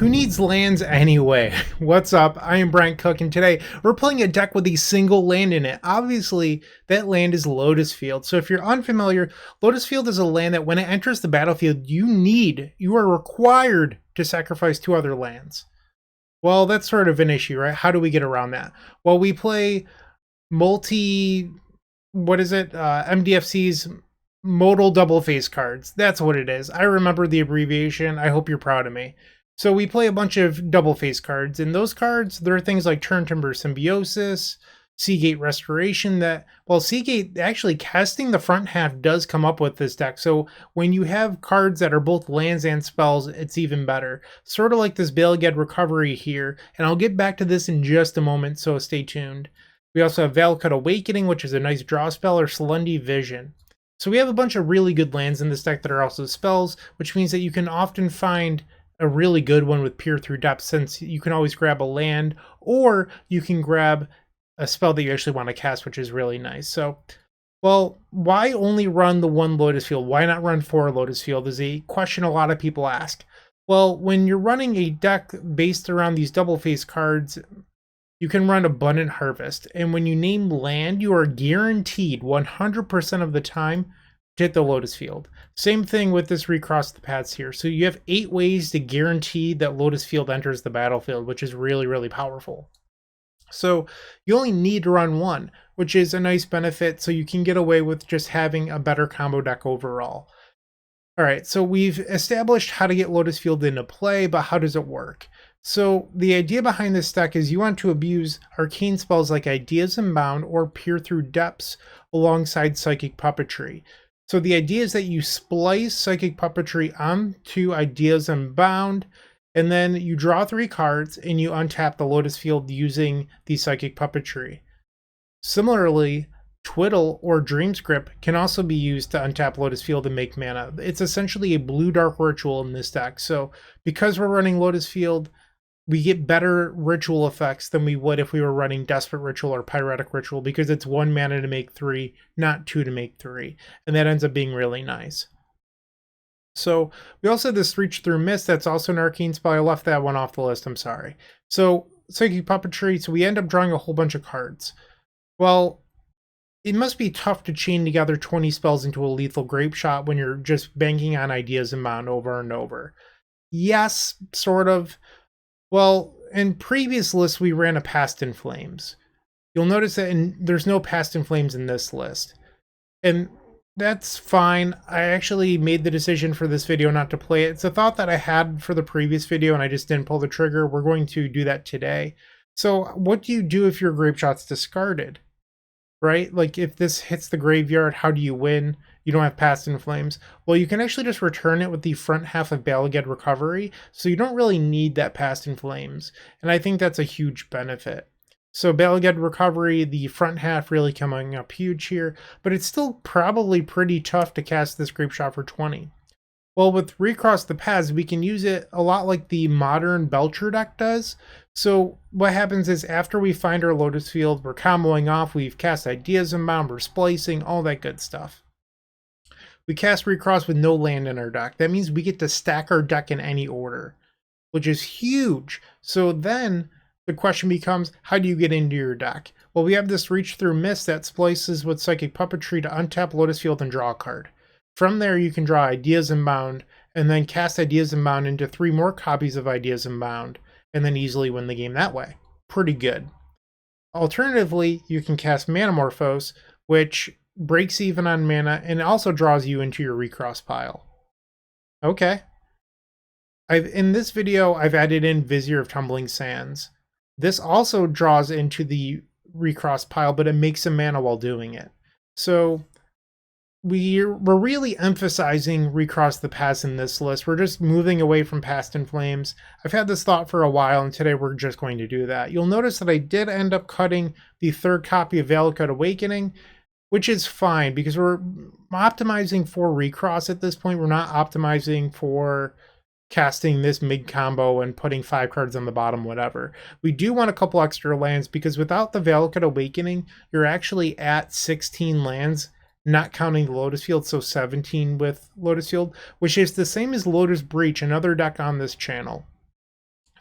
Who needs lands anyway? What's up? I am Bryant Cook, and today we're playing a deck with a single land in it. Obviously, that land is Lotus Field. So if you're unfamiliar, Lotus Field is a land that when it enters the battlefield, you are required to sacrifice 2 other lands. Well, that's sort of an issue, right? How do we get around that? Well, we play MDFC's modal double face cards. That's what it is. I remember the abbreviation. I hope you're proud of me. So we play a bunch of double face cards, and those cards, there are things like Turn Timber Symbiosis, Seagate Restoration Seagate, actually casting the front half does come up with this deck. So when you have cards that are both lands and spells, it's even better. Sort of like this Balagad Recovery here, and I'll get back to this in just a moment, so stay tuned. We also have Valakut Awakening, which is a nice draw spell, or Slendy Vision. So we have a bunch of really good lands in this deck that are also spells, which means that you can often find a really good one with Peer Through Depth, since you can always grab a land, or you can grab a spell that you actually want to cast, which is really nice. So, well, why only run the 1 Lotus Field? Why not run 4 Lotus Field is a question a lot of people ask. Well, when you're running a deck based around these double face cards, you can run Abundant Harvest, and when you name land, you are guaranteed 100% of the time to hit the Lotus Field. Same thing with this Recross the Paths here. So you have 8 ways to guarantee that Lotus Field enters the battlefield, which is really, really powerful. So you only need to run 1, which is a nice benefit, so you can get away with just having a better combo deck overall. All right, so we've established how to get Lotus Field into play, but how does it work? So the idea behind this deck is you want to abuse arcane spells like Ideas Unbound or Peer Through Depths alongside Psychic Puppetry. So the idea is that you splice Psychic Puppetry onto Ideas Unbound, and then you draw 3 cards and you untap the Lotus Field using the Psychic Puppetry. Similarly, Twiddle or Dreamscript can also be used to untap Lotus Field and make mana. It's essentially a blue-dark ritual in this deck. So because we're running Lotus Field, we get better ritual effects than we would if we were running Desperate Ritual or Pyretic Ritual, because it's 1 mana to make 3, not 2 to make 3. And that ends up being really nice. So we also have this Reach Through Mist. That's also an arcane spell. I left that one off the list. I'm sorry. So Psychic Puppetry. So we end up drawing a whole bunch of cards. Well, it must be tough to chain together 20 spells into a lethal Grapeshot when you're just banking on Ideas Unbound over and over. Yes, sort of. Well, in previous lists, we ran a Past in Flames. You'll notice that there's no Past in Flames in this list. And that's fine. I actually made the decision for this video not to play it. It's a thought that I had for the previous video, and I just didn't pull the trigger. We're going to do that today. So what do you do if your Grapeshot's discarded? Right? Like, if this hits the graveyard, how do you win? You don't have Past in Flames. Well, you can actually just return it with the front half of Balagad Recovery, so you don't really need that Past in Flames. And I think that's a huge benefit. So Balagad Recovery, the front half really coming up huge here, but it's still probably pretty tough to cast this Grapeshot for 20. Well, with Recross the Paths, we can use it a lot like the modern Belcher deck does. So what happens is, after we find our Lotus Field, we're comboing off, we've cast Ideas Unbound, we're splicing, all that good stuff. We cast Recross with no land in our deck. That means we get to stack our deck in any order, which is huge. So then the question becomes, how do you get into your deck? Well, we have this Reach Through Mist that splices with Psychic Puppetry to untap Lotus Field and draw a card. From there, you can draw Ideas Unbound, and then cast Ideas Unbound into 3 more copies of Ideas Unbound, and then easily win the game that way. Pretty good. Alternatively, you can cast Manamorphose, which breaks even on mana and also draws you into your Recross pile. Okay. In this video, I've added in Vizier of Tumbling Sands. This also draws into the Recross pile, but it makes some mana while doing it. So we're really emphasizing Recross the Paths in this list. We're just moving away from Past in Flames. I've had this thought for a while, and today we're just going to do that. You'll notice that I did end up cutting the 3rd copy of Valakut Awakening, which is fine because we're optimizing for Recross at this point. We're not optimizing for casting this mid combo and putting 5 cards on the bottom, whatever. We do want a couple extra lands, because without the Valakut Awakening, you're actually at 16 lands, not counting the Lotus Field, so 17 with Lotus Field, which is the same as Lotus Breach, another deck on this channel.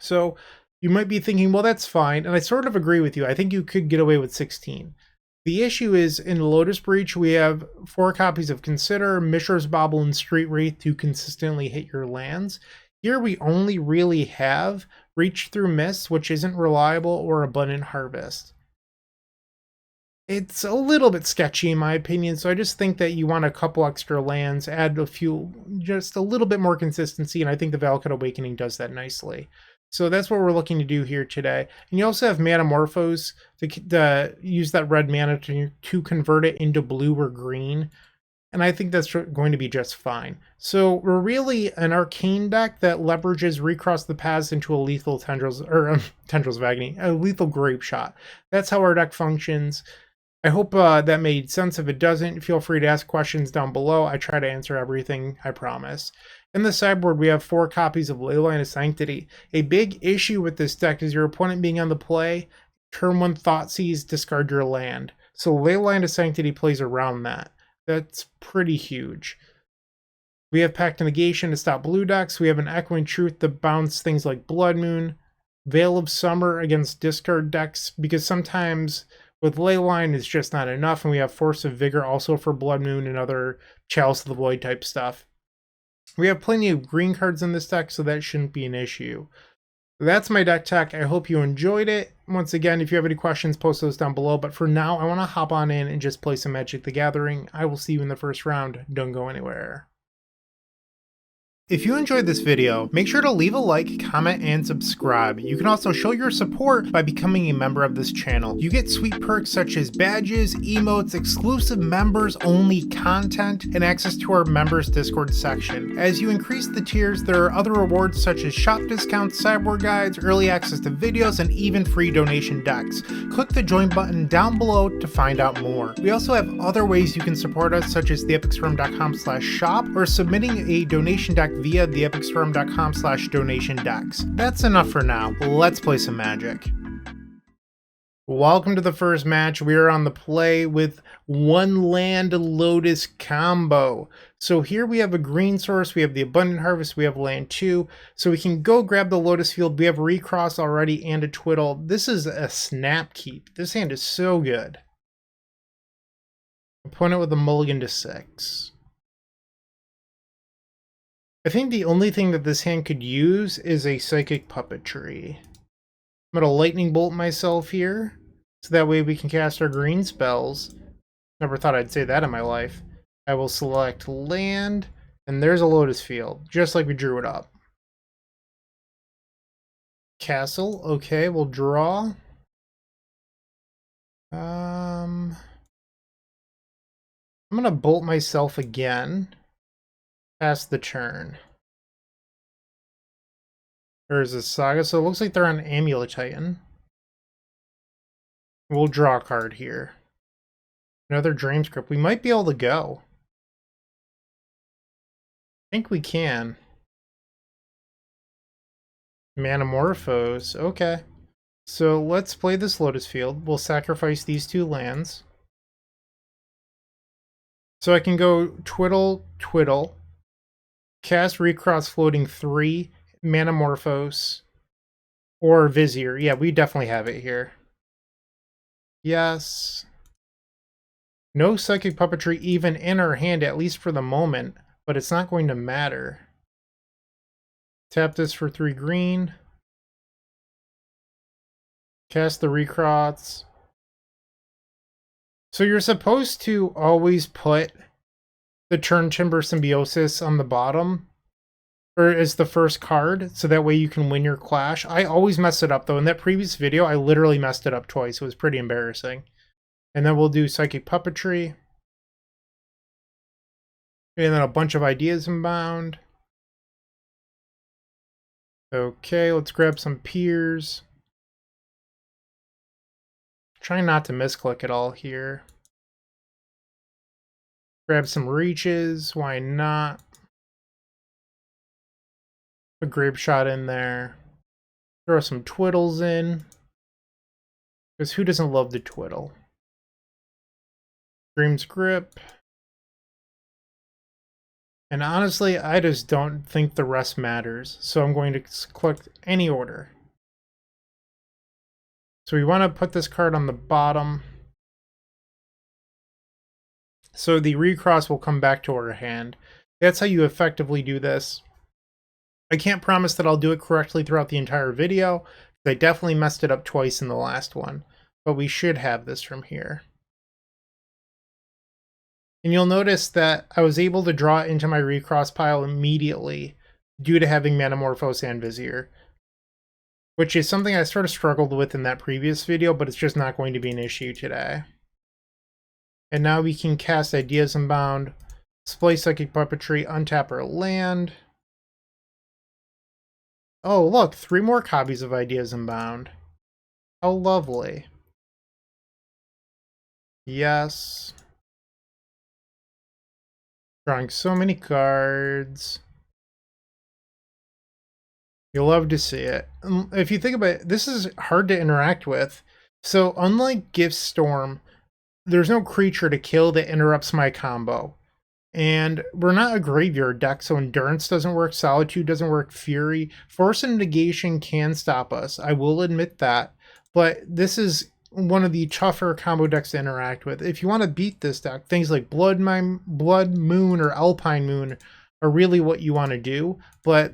So you might be thinking, well, that's fine. And I sort of agree with you. I think you could get away with 16. The issue is in Lotus Breach, we have 4 copies of Consider, Mishra's Bauble, and Street Wraith to consistently hit your lands. Here we only really have Reach Through Mist, which isn't reliable, or Abundant Harvest. It's a little bit sketchy in my opinion, so I just think that you want a couple extra lands, add a few, just a little bit more consistency, and I think the Valakut Awakening does that nicely. So that's what we're looking to do here today. And you also have Manamorphose to use that red mana to convert it into blue or green. And I think that's going to be just fine. So we're really an Arcane deck that leverages Recross the Paths into a lethal Tendrils of Agony, a lethal Grapeshot. That's how our deck functions. I hope that made sense. If it doesn't, feel free to ask questions down below. I try to answer everything, I promise. In the sideboard, we have 4 copies of Leyline of Sanctity. A big issue with this deck is your opponent being on the play, turn 1 Thoughtseize, discard your land. So Leyline of Sanctity plays around that. That's pretty huge. We have Pact of Negation to stop blue decks. We have an Echoing Truth to bounce things like Blood Moon. Veil of Summer against discard decks, because sometimes with Leyline it's just not enough, and we have Force of Vigor also for Blood Moon and other Chalice of the Void type stuff. We have plenty of green cards in this deck, so that shouldn't be an issue. That's my deck tech. I hope you enjoyed it. Once again, if you have any questions, post those down below. But for now, I want to hop on in and just play some Magic the Gathering. I will see you in the first round. Don't go anywhere. If you enjoyed this video, make sure to leave a like, comment, and subscribe. You can also show your support by becoming a member of this channel. You get sweet perks such as badges, emotes, exclusive members only content, and access to our members Discord section. As you increase the tiers, there are other rewards such as shop discounts, sideboard guides, early access to videos, and even free donation decks. Click the join button down below to find out more. We also have other ways you can support us, such as theepicstorm.com/shop or submitting a donation deck via theepicstorm.com/donation decks. That's enough for now. Let's play some Magic. Welcome to the first match. We are on the play with 1 land Lotus combo. So here we have a green source, we have the Abundant Harvest, we have land 2. So we can go grab the Lotus Field. We have Recross already and a Twiddle. This is a snap keep. This hand is so good. Opponent with a mulligan to 6. I think the only thing that this hand could use is a Psychic Puppetry. I'm going to Lightning Bolt myself here, so that way we can cast our green spells. Never thought I'd say that in my life. I will select land, and there's a Lotus Field, just like we drew it up. Castle, okay, we'll draw. I'm going to Bolt myself again. Pass the turn. There's a Saga, so it looks like they're on Amulet Titan. We'll draw a card here. Another Dreamscript. We might be able to go. I think we can. Manamorphose. Okay. So let's play this Lotus Field. We'll sacrifice these 2 lands. So I can go Twiddle, Twiddle. Cast Recross floating 3, Manamorphose, or Vizier. Yeah, we definitely have it here. Yes. No Psychic Puppetry even in our hand, at least for the moment, but it's not going to matter. Tap this for 3 green. Cast the Recross. So you're supposed to always put the Turn Timber Symbiosis on the bottom, or as the first card, so that way you can win your clash. I always mess it up though. In that previous video, I literally messed it up twice. It was pretty embarrassing. And then we'll do Psychic Puppetry. And then a bunch of Ideas Unbound. Okay, let's grab some Piers. Trying not to misclick at all here. Grab some Reaches, why not? A Grapeshot in there. Throw some Twiddles in. Because who doesn't love the Twiddle? Dream's Grip. And honestly, I just don't think the rest matters. So I'm going to click any order. So we want to put this card on the bottom. So the recross will come back to our hand. That's how you effectively do this. I can't promise that I'll do it correctly throughout the entire video. I definitely messed it up twice in the last one. But we should have this from here. And you'll notice that I was able to draw it into my recross pile immediately due to having Metamorphose and Vizier, which is something I sort of struggled with in that previous video, but it's just not going to be an issue today. And now we can cast Ideas Unbound, Splice Psychic Puppetry, untap our land. Oh, look, 3 more copies of Ideas Unbound. How lovely. Yes. Drawing so many cards. You'll love to see it. If you think about it, this is hard to interact with. So unlike Gift Storm, there's no creature to kill that interrupts my combo. And we're not a graveyard deck, so Endurance doesn't work, Solitude doesn't work, Fury. Force and Negation can stop us, I will admit that. But this is one of the tougher combo decks to interact with. If you want to beat this deck, things like Blood Moon or Alpine Moon are really what you want to do. But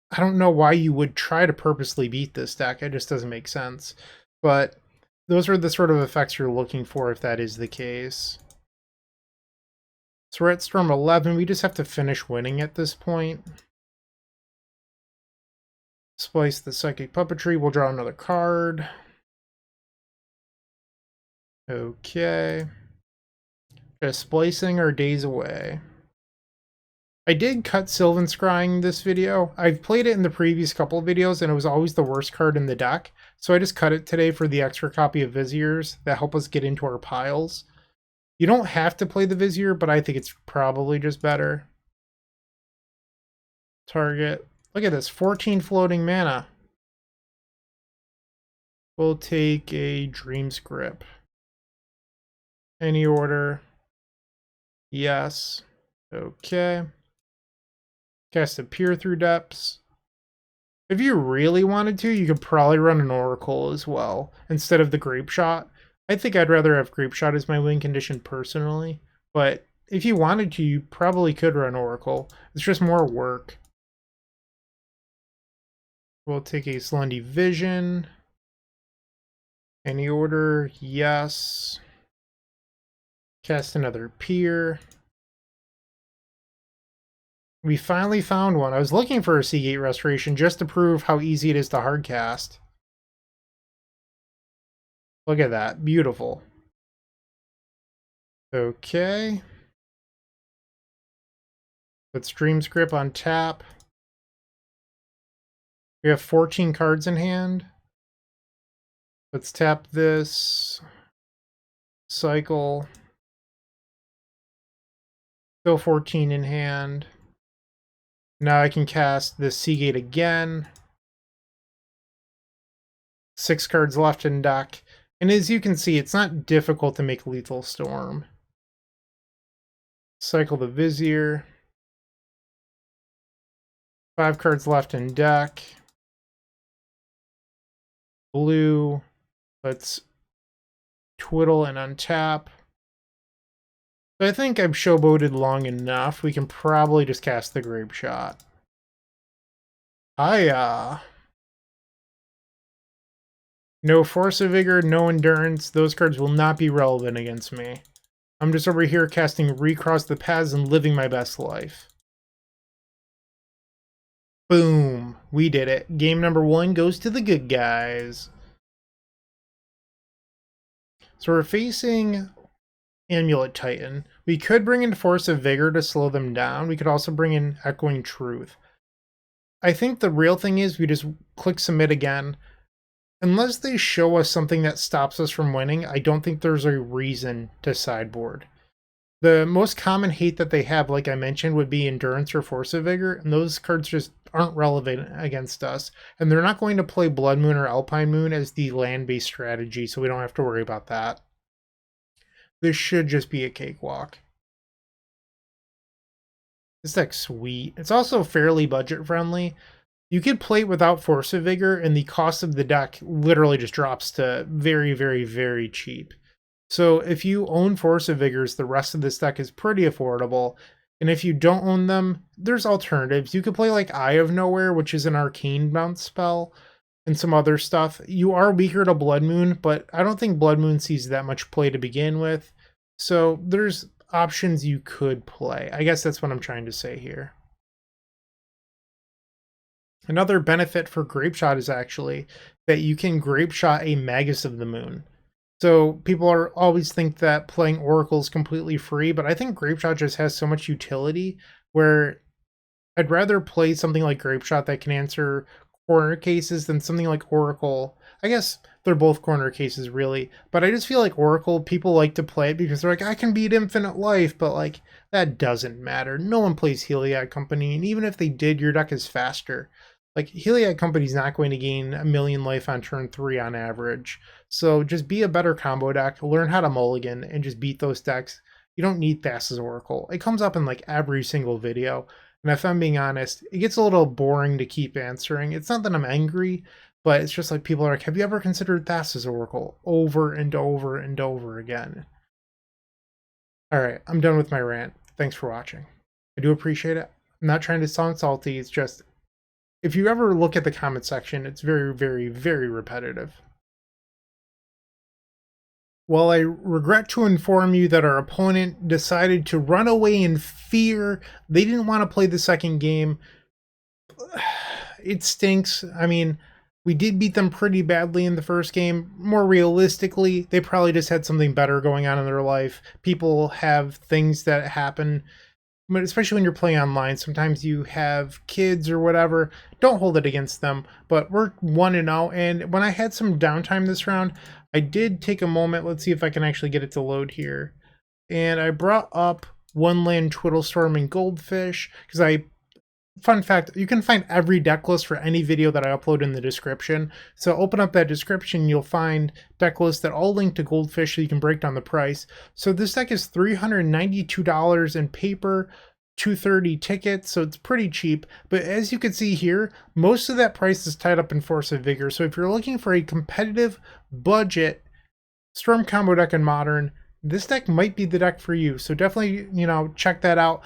I don't know why you would try to purposely beat this deck. It just doesn't make sense. But those are the sort of effects you're looking for if that is the case. So we're at Storm 11. We just have to finish winning at this point. Splice the Psychic Puppetry. We'll draw another card. Okay. Just splicing our days away. I did cut Sylvan Scrying this video. I've played it in the previous couple of videos and it was always the worst card in the deck. So I just cut it today for the extra copy of Viziers that help us get into our piles. You don't have to play the Vizier, but I think it's probably just better. Target. Look at this, 14 floating mana. We'll take a Dream's Grip. Any order. Yes. Okay. Cast a Peer Through Depths. If you really wanted to, you could probably run an Oracle as well, instead of the Grapeshot. I think I'd rather have Grapeshot as my win condition personally, but if you wanted to, you probably could run Oracle. It's just more work. We'll take a Slundi Vision. Any order, yes. Cast another Peer. We finally found one. I was looking for a Seagate Restoration just to prove how easy it is to hardcast. Look at that. Beautiful. Okay. Let's Dream's Grip on tap. We have 14 cards in hand. Let's tap this. Cycle. Still 14 in hand. Now I can cast the Seagate again. 6 cards left in deck. And as you can see, it's not difficult to make Lethal Storm. Cycle the Vizier. 5 cards left in deck. Blue. Let's twiddle and untap. So I think I've showboated long enough. We can probably just cast the Grapeshot. Hiya! No Force of Vigor, no Endurance. Those cards will not be relevant against me. I'm just over here casting Recross the Paths and living my best life. Boom! We did it. Game number 1 goes to the good guys. So we're facing Amulet Titan. We could bring in Force of Vigor to slow them down. We could also bring in Echoing Truth. I think the real thing is we just click Submit again. Unless they show us something that stops us from winning, I don't think there's a reason to sideboard. The most common hate that they have, like I mentioned, would be Endurance or Force of Vigor, and those cards just aren't relevant against us. And they're not going to play Blood Moon or Alpine Moon as the land-based strategy, so we don't have to worry about that. This should just be a cakewalk. This deck's sweet. It's also fairly budget friendly. You could play it without Force of Vigor, and the cost of the deck literally just drops to very, very, very cheap. So if you own Force of Vigors, the rest of this deck is pretty affordable. And if you don't own them, there's alternatives. You could play like Eye of Nowhere, which is an arcane bounce spell, and some other stuff. You are weaker to Blood Moon, but I don't think Blood Moon sees that much play to begin with. So there's options you could play. I guess that's what I'm trying to say here. Another benefit for Grapeshot is actually that you can Grapeshot a Magus of the Moon. So people always think that playing Oracle is completely free, but I think Grapeshot just has so much utility where I'd rather play something like Grapeshot that can answer corner cases than something like Oracle. I guess they're both corner cases really, but I just feel like Oracle, people like to play it because they're like, I can beat Infinite Life, but like that doesn't matter. No one plays Heliod Company, and even if they did, your deck is faster. Like, Heliod Company's not going to gain 1,000,000 life on turn 3 on average. So just be a better combo deck, learn how to mulligan, and just beat those decks. You don't need Thassa's Oracle. It comes up in like every single video. And if I'm being honest, it gets a little boring to keep answering. It's not that I'm angry, but it's just like people are like, have you ever considered Thassa's Oracle? Over and over and over again. Alright, I'm done with my rant. Thanks for watching. I do appreciate it. I'm not trying to sound salty, it's just if you ever look at the comment section, it's very, very, very repetitive. While I regret to inform you that our opponent decided to run away in fear, they didn't want to play the second game. It stinks. I mean, we did beat them pretty badly in the first game. More realistically, they probably just had something better going on in their life. People have things that happen. But especially when you're playing online, sometimes you have kids or whatever. Don't hold it against them. But we're 1-0, and when I had some downtime this round, I did take a moment. Let's see if I can actually get it to load here. And I brought up One Land Twiddle Storm and Goldfish because fun fact, you can find every deck list for any video that I upload in the description. So open up that description, you'll find deck lists that all link to Goldfish so you can break down the price. So this deck is $392 in paper, $230 tickets, so it's pretty cheap. But as you can see here, most of that price is tied up in Force of Vigor. So if you're looking for a competitive budget Storm combo deck in Modern, this deck might be the deck for you. So definitely, check that out.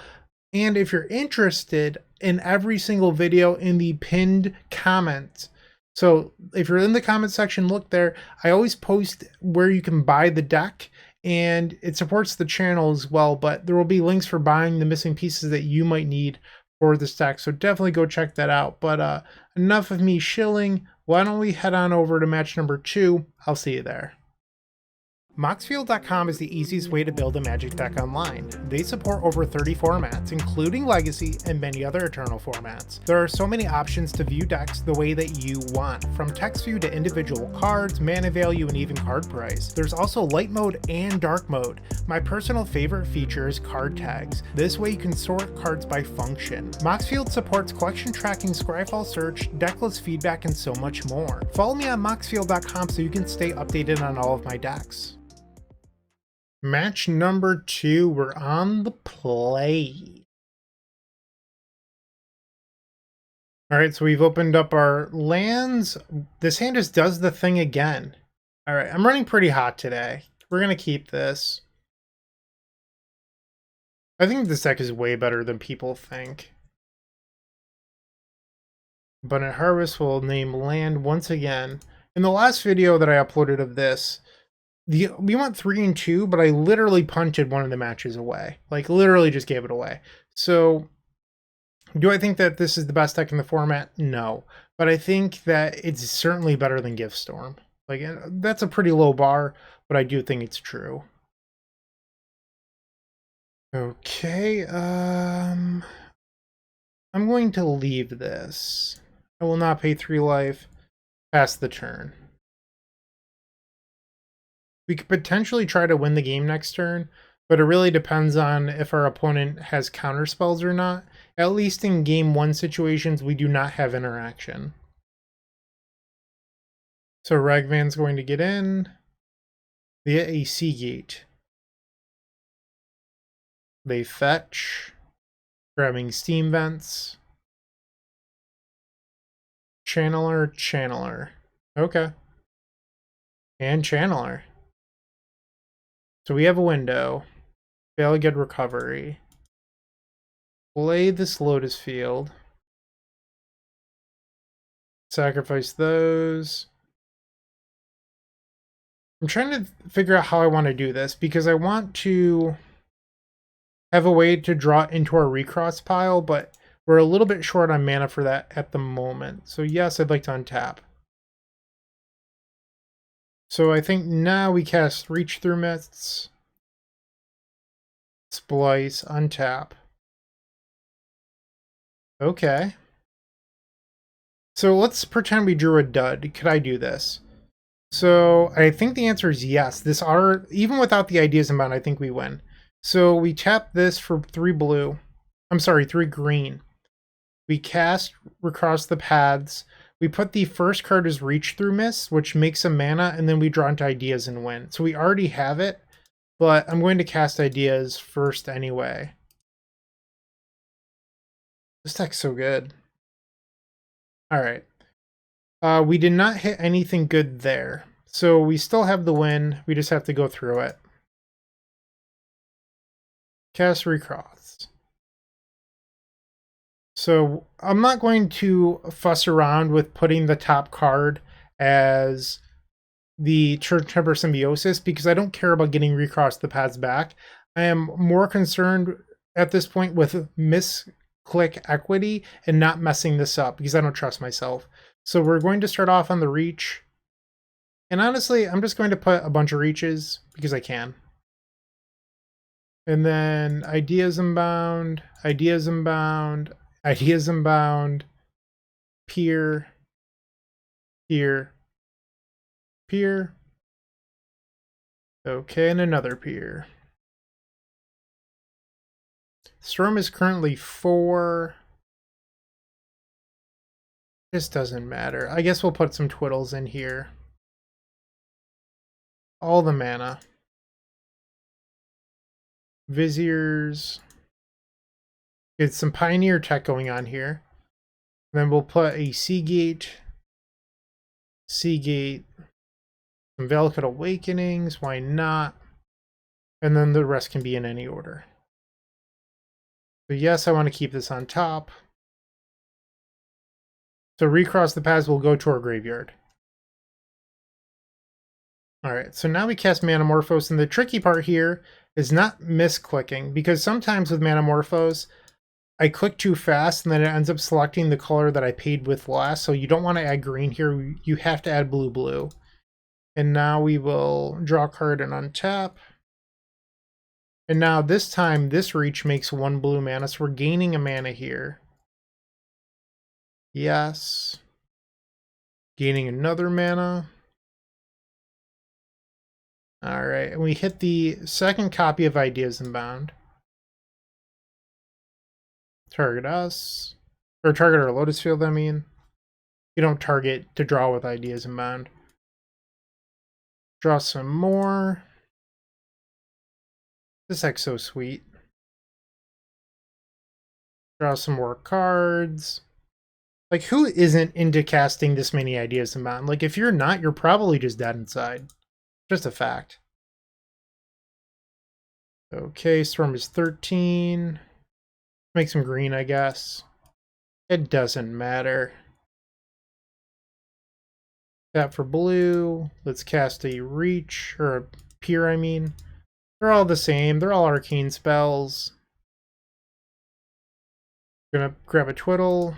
And if you're interested, in every single video in the pinned comments. So if you're in the comment section, look there. I always post where you can buy the deck, and it supports the channel as well, but there will be links for buying the missing pieces that you might need for this deck. So definitely go check that out. But enough of me shilling. Why don't we head on over to match number 2? I'll see you there. Moxfield.com is the easiest way to build a Magic deck online. They support over 30 formats, including Legacy and many other Eternal formats. There are so many options to view decks the way that you want, from text view to individual cards, mana value, and even card price. There's also light mode and dark mode. My personal favorite feature is card tags. This way you can sort cards by function. Moxfield supports collection tracking, Scryfall search, decklist feedback, and so much more. Follow me on Moxfield.com so you can stay updated on all of my decks. Match number 2, we're on the play. Alright, so we've opened up our lands. This hand just does the thing again. Alright, I'm running pretty hot today. We're going to keep this. I think this deck is way better than people think. Abundant Harvest will name land once again. In the last video that I uploaded of this, we went 3-2, but I literally punted one of the matches away. Like, literally just gave it away. So, do I think that this is the best deck in the format? No. But I think that it's certainly better than Gift Storm. Like, that's a pretty low bar, but I do think it's true. Okay, I'm going to leave this. I will not pay 3 life past the turn. We could potentially try to win the game next turn, but it really depends on if our opponent has counter spells or not. At least in game 1 situations, we do not have interaction. So Ragvan's going to get in via a Seagate. They fetch. Grabbing Steam Vents. Channeler. Okay. And Channeler. So we have a window. Fail to get recovery. Play this Lotus Field. Sacrifice those. I'm trying to figure out how I want to do this because I want to have a way to draw it into our Recross pile, but we're a little bit short on mana for that at the moment. So yes, I'd like to untap. So I think now we cast Reach Through Mists. Splice, untap. Okay. So let's pretend we drew a dud. Could I do this? So I think the answer is yes. This are even without the Ideas Unbound, I think we win. So we tap this for 3 blue. I'm sorry, 3 green. We cast Recross the Paths. We put the first card as Reach Through Mists, which makes a mana, and then we draw into Ideas and win. So we already have it, but I'm going to cast Ideas first anyway. This deck's so good. All right. We did not hit anything good there. So we still have the win. We just have to go through it. Cast Recross. So I'm not going to fuss around with putting the top card as the Church Temper Symbiosis because I don't care about getting Recross the Paths back. I am more concerned at this point with misclick equity and not messing this up because I don't trust myself. So we're going to start off on the reach. And honestly, I'm just going to put a bunch of reaches because I can. And then Ideas Unbound, Ideas Unbound, Ideas Unbound, Peer, Peer, Peer. Okay, and another Peer. Storm is currently 4. This doesn't matter. I guess we'll put some Twiddles in here. All the mana. Viziers. It's some Pioneer tech going on here. Then we'll put a Seagate. Seagate. Some Valakut Awakenings. Why not? And then the rest can be in any order. So yes, I want to keep this on top. So Recross the Paths will go to our graveyard. Alright, so now we cast Manamorphose, and the tricky part here is not misclicking, because sometimes with Manamorphose, I click too fast and then it ends up selecting the color that I paid with last, so you don't want to add green here, you have to add blue. And now we will draw a card and untap. And now this time, this reach makes 1 blue mana, so we're gaining a mana here. Yes. Gaining another mana. Alright, and we hit the second copy of Ideas Unbound. Target us. Or target our Lotus Field, I mean. You don't target to draw with Ideas Unbound. Draw some more. This deck's so sweet. Draw some more cards. Like, who isn't into casting this many Ideas Unbound? Like, if you're not, you're probably just dead inside. Just a fact. Okay, Storm is 13. Make some green, I guess. It doesn't matter. Tap for blue. Let's cast a Reach, or a Peer, I mean. They're all the same. They're all arcane spells. Gonna grab a Twiddle.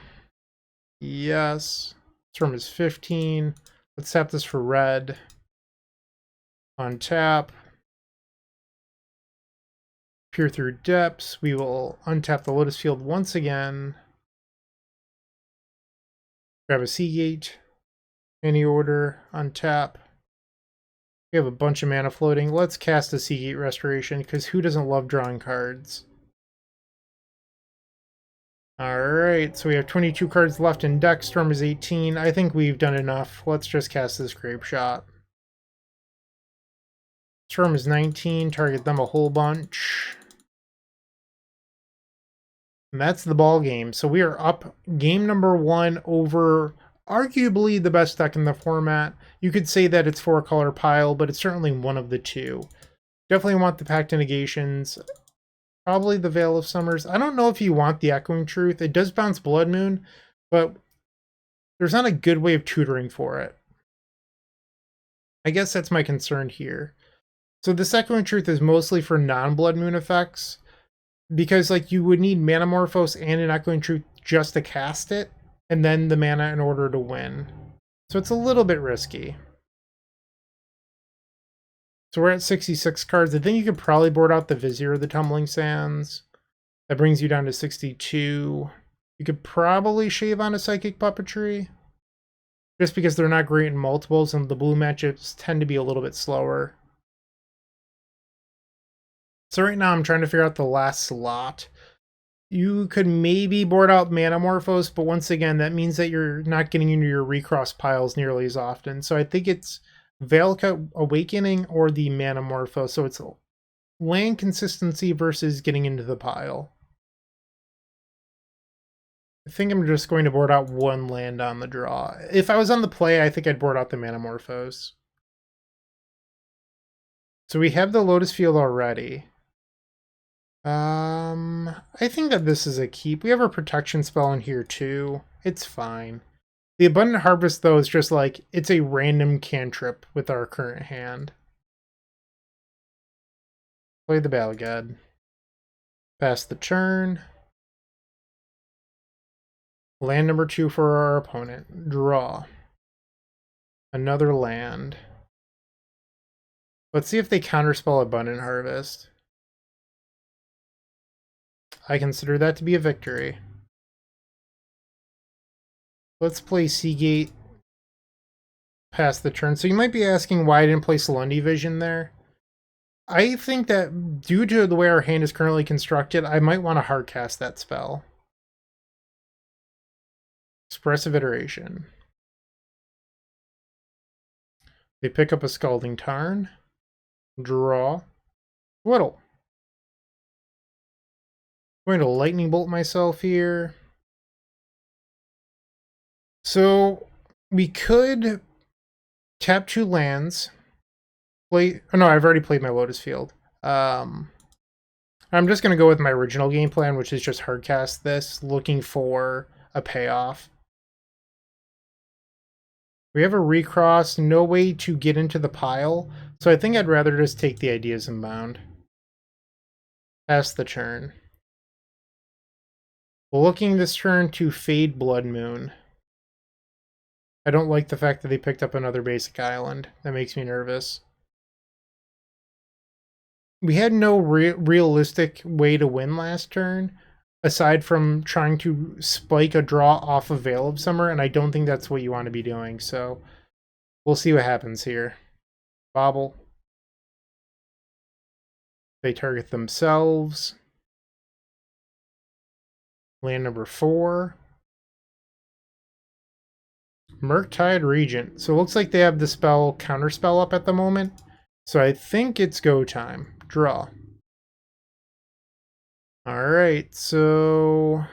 Yes. Storm is 15. Let's tap this for red. Untap. Peer through depths. We will untap the Lotus Field once again. Grab a Seagate. Any order. Untap. We have a bunch of mana floating. Let's cast a Seagate Restoration, because who doesn't love drawing cards? Alright, so we have 22 cards left in deck. Storm is 18. I think we've done enough. Let's just cast this Grapeshot. Storm is 19. Target them a whole bunch. And that's the ball game. So we are up game number 1 over arguably the best deck in the format. You could say that it's 4-color pile, but it's certainly one of the two. Definitely want the Pact Negations. Probably the Veil of Summers. I don't know if you want the Echoing Truth. It does bounce Blood Moon, but there's not a good way of tutoring for it. I guess that's my concern here. So this Echoing Truth is mostly for non-Blood Moon effects, because like you would need Manamorphose and an Echoing Truth just to cast it, and then the mana in order to win. So it's a little bit risky. So we're at 66 cards. I think you could probably board out the Vizier of the Tumbling Sands. That brings you down to 62. You could probably shave on a Psychic Puppetry, just because they're not great in multiples and the blue matchups tend to be a little bit slower. So right now I'm trying to figure out the last slot. You could maybe board out Manamorphose, but once again, that means that you're not getting into your recross piles nearly as often. So I think it's Veilcut Awakening or the Manamorphose. So it's land consistency versus getting into the pile. I think I'm just going to board out one land on the draw. If I was on the play, I think I'd board out the Manamorphose. So we have the Lotus Field already. I think that this is a keep. We have a protection spell in here too. It's fine. The Abundant Harvest, though, is just like, it's a random cantrip with our current hand. Play the Battle God. Pass the turn. Land number 2 for our opponent. Draw. Another land. Let's see if they counterspell Abundant Harvest. I consider that to be a victory. Let's play Seagate. Pass the turn. So you might be asking why I didn't play Salundi Vision there. I think that due to the way our hand is currently constructed, I might want to hardcast that spell. Expressive Iteration. They pick up a Scalding Tarn. Draw. Twiddle. I'm going to Lightning Bolt myself here. So we could tap 2 lands. Play. Oh no, I've already played my Lotus Field. I'm just going to go with my original game plan, which is just hardcast this, looking for a payoff. We have a recross, no way to get into the pile, so I think I'd rather just take the Ideas Unbound. Pass the turn. Looking this turn to fade Blood Moon. I don't like the fact that they picked up another basic island. That makes me nervous. We had no realistic way to win last turn, aside from trying to spike a draw off of Veil of Summer, and I don't think that's what you want to be doing, so we'll see what happens here. Bobble. They target themselves. Land number 4. Murktide Regent. So it looks like they have the spell Counterspell up at the moment. So I think it's go time. Draw. Alright, so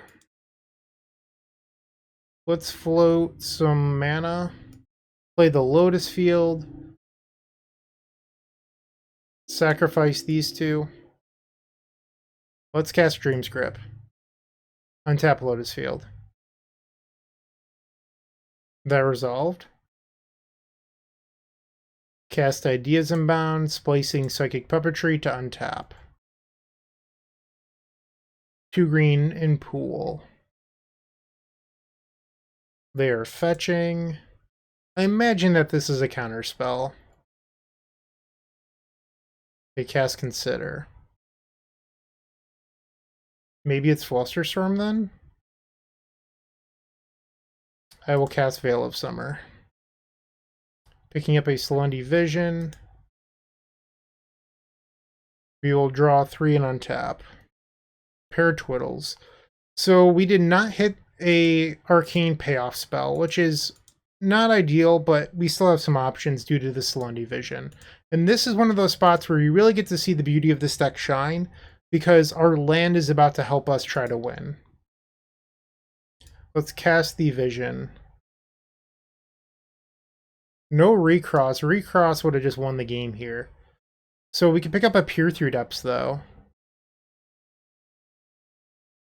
let's float some mana. Play the Lotus Field. Sacrifice these 2. Let's cast Dream's Grip. Untap Lotus Field. That resolved. Cast Ideas Unbound, splicing Psychic Puppetry to untap. 2 green in pool. They are fetching. I imagine that this is a counter spell. They cast Consider. Maybe it's Flusterstorm then? I will cast Veil of Summer. Picking up a Salundi Vision. We will draw 3 and untap. Pair Twiddles. So we did not hit a Arcane payoff spell, which is not ideal, but we still have some options due to the Salundi Vision. And this is one of those spots where you really get to see the beauty of this deck shine, because our land is about to help us try to win. Let's cast the Vision. No Recross. Recross would have just won the game here. So we can pick up a Peer Through Depths, though.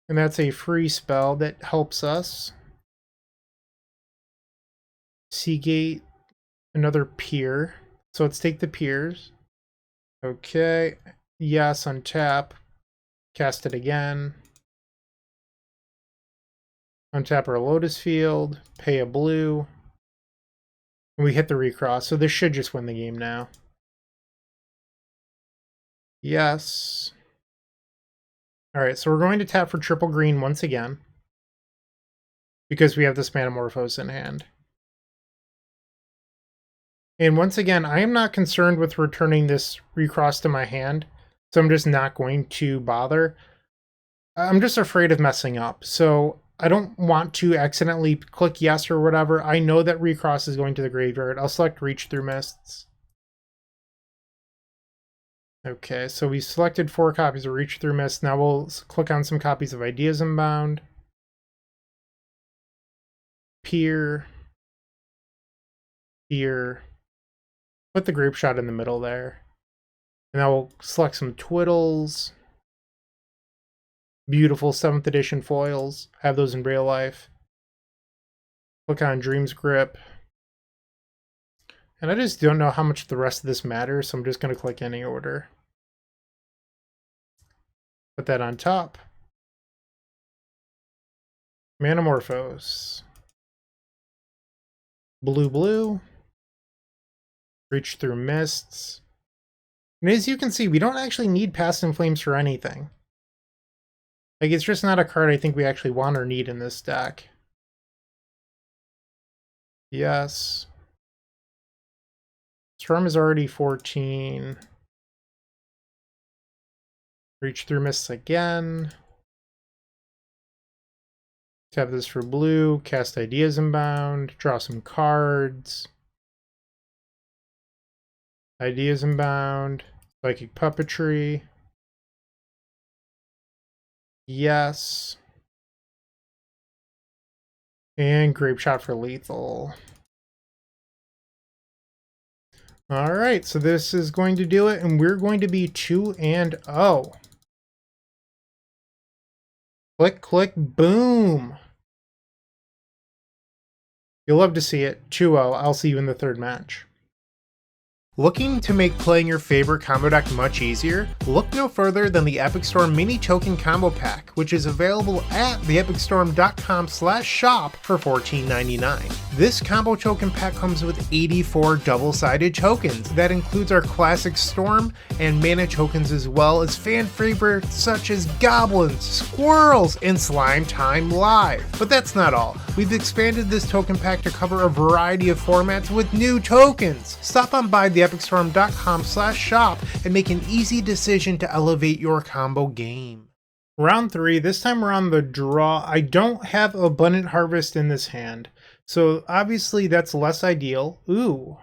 And that's a free spell that helps us. Seagate, another Peer. So let's take the Peers. Okay. Yes, untap. Cast it again. Untap our Lotus Field. Pay a blue. And we hit the Recross, so this should just win the game now. Yes. Alright, so we're going to tap for triple green once again. Because we have this Manamorphose in hand. And once again, I am not concerned with returning this Recross to my hand. So I'm just not going to bother. I'm just afraid of messing up. So I don't want to accidentally click yes or whatever. I know that Recross is going to the graveyard. I'll select Reach Through Mists. Okay, so we selected 4 copies of Reach Through Mists. Now we'll click on some copies of Ideas Unbound. Peer. Peer. Put the Grapeshot in the middle there. And now we'll select some Twiddles. Beautiful 7th edition foils. I have those in real life. Click on Dream's Grip. And I just don't know how much the rest of this matters, so I'm just going to click any order. Put that on top. Manamorphose. Blue, blue. Reach Through Mists. And as you can see, we don't actually need Past in Flames for anything. Like, it's just not a card I think we actually want or need in this deck. Yes. Storm is already 14. Reach Through Mists again. Tap this for blue. Cast Ideas Unbound. Draw some cards. Ideas Unbound. Psychic Puppetry. Yes. And Grapeshot for lethal. Alright, so this is going to do it, and we're going to be 2-0. Click, click, boom! You'll love to see it. 2-0. I'll see you in the third match. Looking to make playing your favorite combo deck much easier? Look no further than the Epic Storm Mini Token Combo Pack, which is available at theepicstorm.com/shop for $14.99. This combo token pack comes with 84 double-sided tokens. That includes our classic Storm and mana tokens, as well as fan favorites such as Goblins, Squirrels, and Slime Time Live. But that's not all. We've expanded this token pack to cover a variety of formats with new tokens. Stop on by theepicstorm.com/shop and make an easy decision to elevate your combo game. Round 3, this time we're on the draw. I don't have Abundant Harvest in this hand, so obviously that's less ideal. Ooh.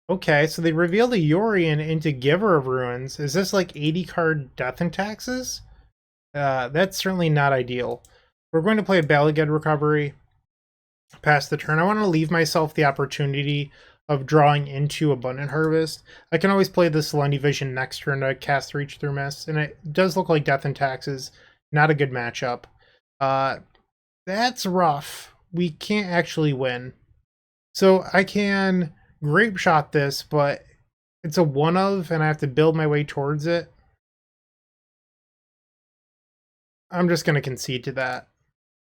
Okay, so they revealed a Yorion into Giver of Ruins. Is this like 80 card Death and Taxes? That's certainly not ideal. We're going to play a Balaged Recovery. Pass the turn. I want to leave myself the opportunity of drawing into Abundant Harvest. I can always play the Selene Vision next turn to cast Reach Through Mists, and it does look like Death and Taxes. Not a good matchup. That's rough. We can't actually win. So I can Grapeshot this, but it's a one of, and I have to build my way towards it. I'm just going to concede to that.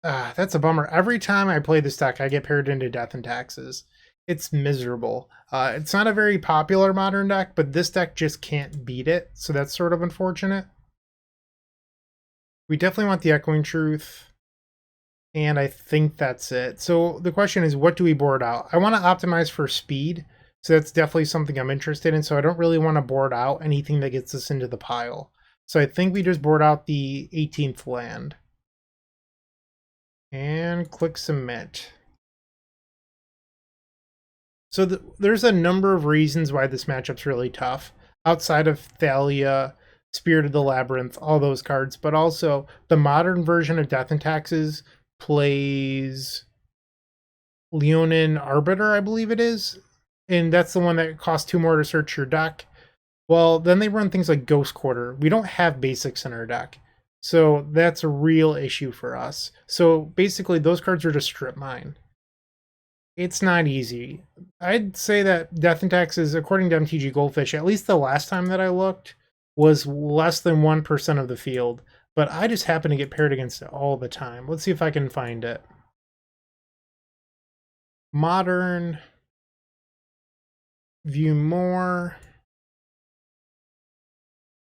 That's a bummer. Every time I play this deck, I get paired into Death and Taxes. It's miserable. It's not a very popular modern deck, but this deck just can't beat it, so that's sort of unfortunate. We definitely want the Echoing Truth, and I think that's it. So the question is, what do we board out? I want to optimize for speed, so that's definitely something I'm interested in, so I don't really want to board out anything that gets us into the pile. So I think we just board out the 18th land. And click Submit. So there's a number of reasons why this matchup's really tough, outside of Thalia, Spirit of the Labyrinth, all those cards, but also the modern version of Death and Taxes plays Leonin Arbiter, I believe it is. And that's the one that costs 2 more to search your deck. Well, then they run things like Ghost Quarter. We don't have basics in our deck. So that's a real issue for us. So basically, those cards are just strip mine. It's not easy. I'd say that Death and Taxes, according to MTG Goldfish, at least the last time that I looked, was less than 1% of the field. But I just happen to get paired against it all the time. Let's see if I can find it. Modern. View more.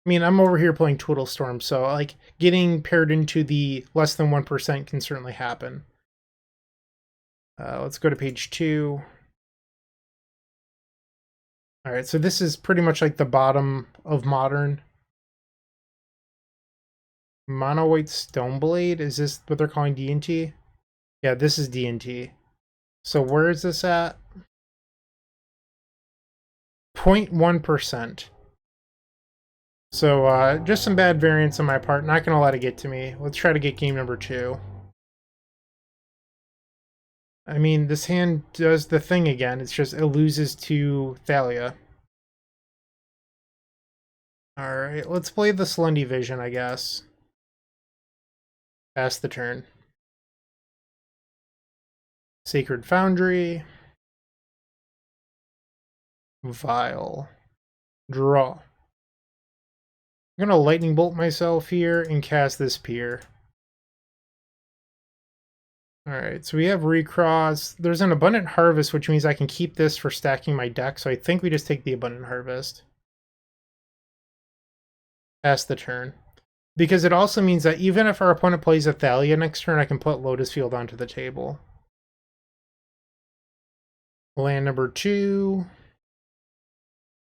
I mean, I'm over here playing Twiddle Storm, so like getting paired into the less than 1% can certainly happen. Let's go to page 2. All right, so this is pretty much like the bottom of Modern. Mono White Stoneblade, is this what they're calling D&T? Yeah, this is D&T. So where is this at? 0.1%. So just some bad variance on my part. Not going to let it get to me. Let's try to get game number 2. I mean, this hand does the thing again. It's just it loses to Thalia. Alright, let's play the Slendy Vision, I guess. Pass the turn. Sacred Foundry. Vial. Draw. I'm going to Lightning Bolt myself here and cast this Pier. Alright, so we have Recross. There's an Abundant Harvest, which means I can keep this for stacking my deck, so I think we just take the Abundant Harvest. Pass the turn. Because it also means that even if our opponent plays a Thalia next turn, I can put Lotus Field onto the table. Land number 2.